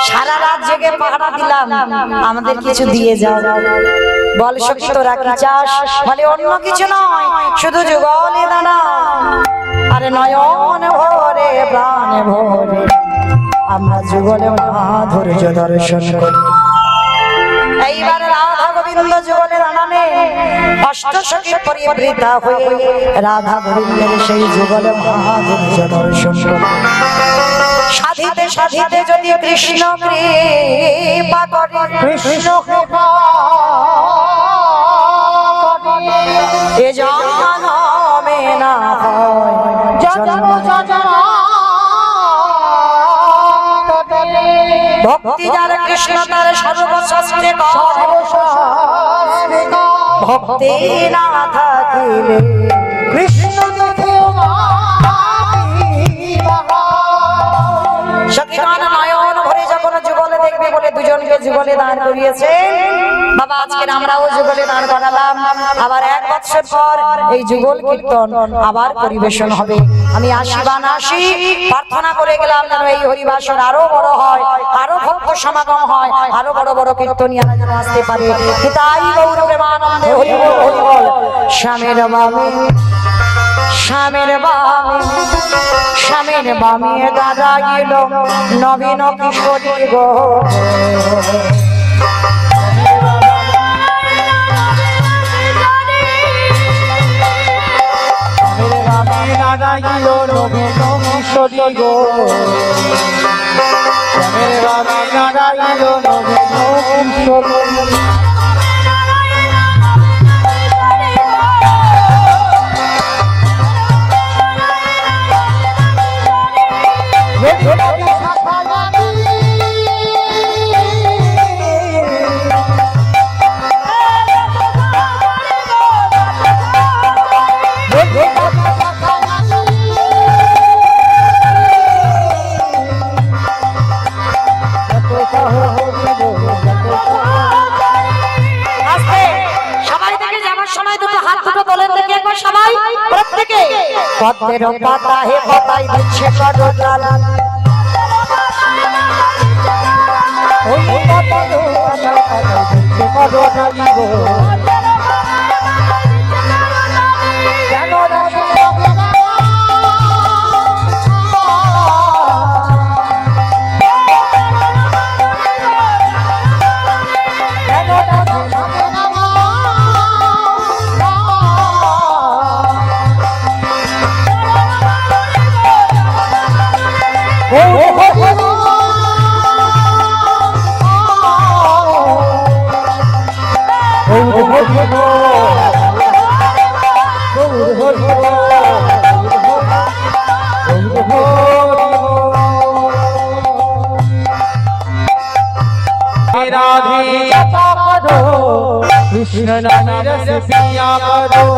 সারা রাত জেগে পাহারা দিলাম, আমাদের কিছু দিয়ে যাও। বল সখী তোরা কি চাস? বলে অন্য কিছু নয়, শুধু যুগলে দানা। আরে নয়ন ভরে প্রাণ ভরে আমরা যুগলে মাধুর্য দর্শন করি। এইবার রাধা গোবিন্দ যুগলের আনানে অষ্টসখী পরিবৃতা হয়ে রাধা গোবিন্দের সেই যুগলে মাধুর্য দর্শন করি। সাধিতে সাধিতে যদি কৃষ্ণ কৃপা করে, কৃষ্ণ কৃপা এ জন্মে না হয় জন্ম জন্ম ভক্তি যার কৃষ্ণ তার সর্বশাস্ত্রে ভক্তি না থাকিলে কৃষ্ণ সখীগণ নয়ন ভরে যখন যুগলে দেখবে বলে দুজনকে যুগলে দাঁড় করিয়েছে। বাবা আজকে আমরাও যুগলে দাঁড় করালাম। আবার 1 বছর পর এই যুগল কীর্তন আবার পরিবেশন হবে। আমি আশীর্বাদ আসি প্রার্থনা করে গেলাম যেন এই হরিবাসর আরো বড় হয়, আরো ভক্ত সমাগম হয়, আরো বড় বড় কীর্তনিয়ারা যেন আসতে পারে। তাই গৌর প্রেমানন্দে হরি বল হরি বল। শ্যামের বামে শ্যামের বামে শ্যামের বামে দাদা গেল নবীন কিশোরী গো। দাদা গেল নবীন কিশোরী গো। দাদা গেল নবীন কিশোরী পদ্মের পাতা হে পাতায় দিচ্ছে কদতাল। ওই পাতা দিচ্ছে কদতাল গো। কেন राधे करो कृष्ण नाम रस पिया करो।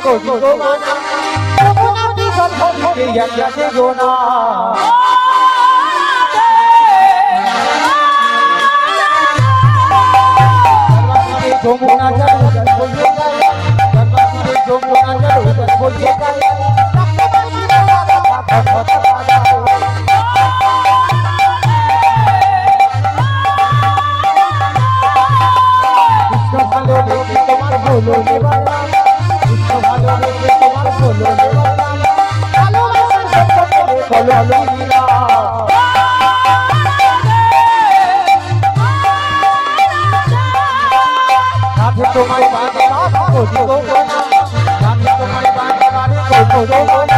করি গো মানা যমুনা দিগল ভরে একে গোনা যমুনা জল বলতে যায় গঙ্গাতে যমুনা জল বলতে যায় কৃষ্ণ ভালো দেখে তোমার বলো দেবালা কৃষ্ণ ভালো দেখে তোমার বলো দেবালা ভালোবাসার সম্পর্কে বলো লীলা রাধে তোমায় বাঁধা করি গো না রাধে তোমায় বাঁধা করি গো না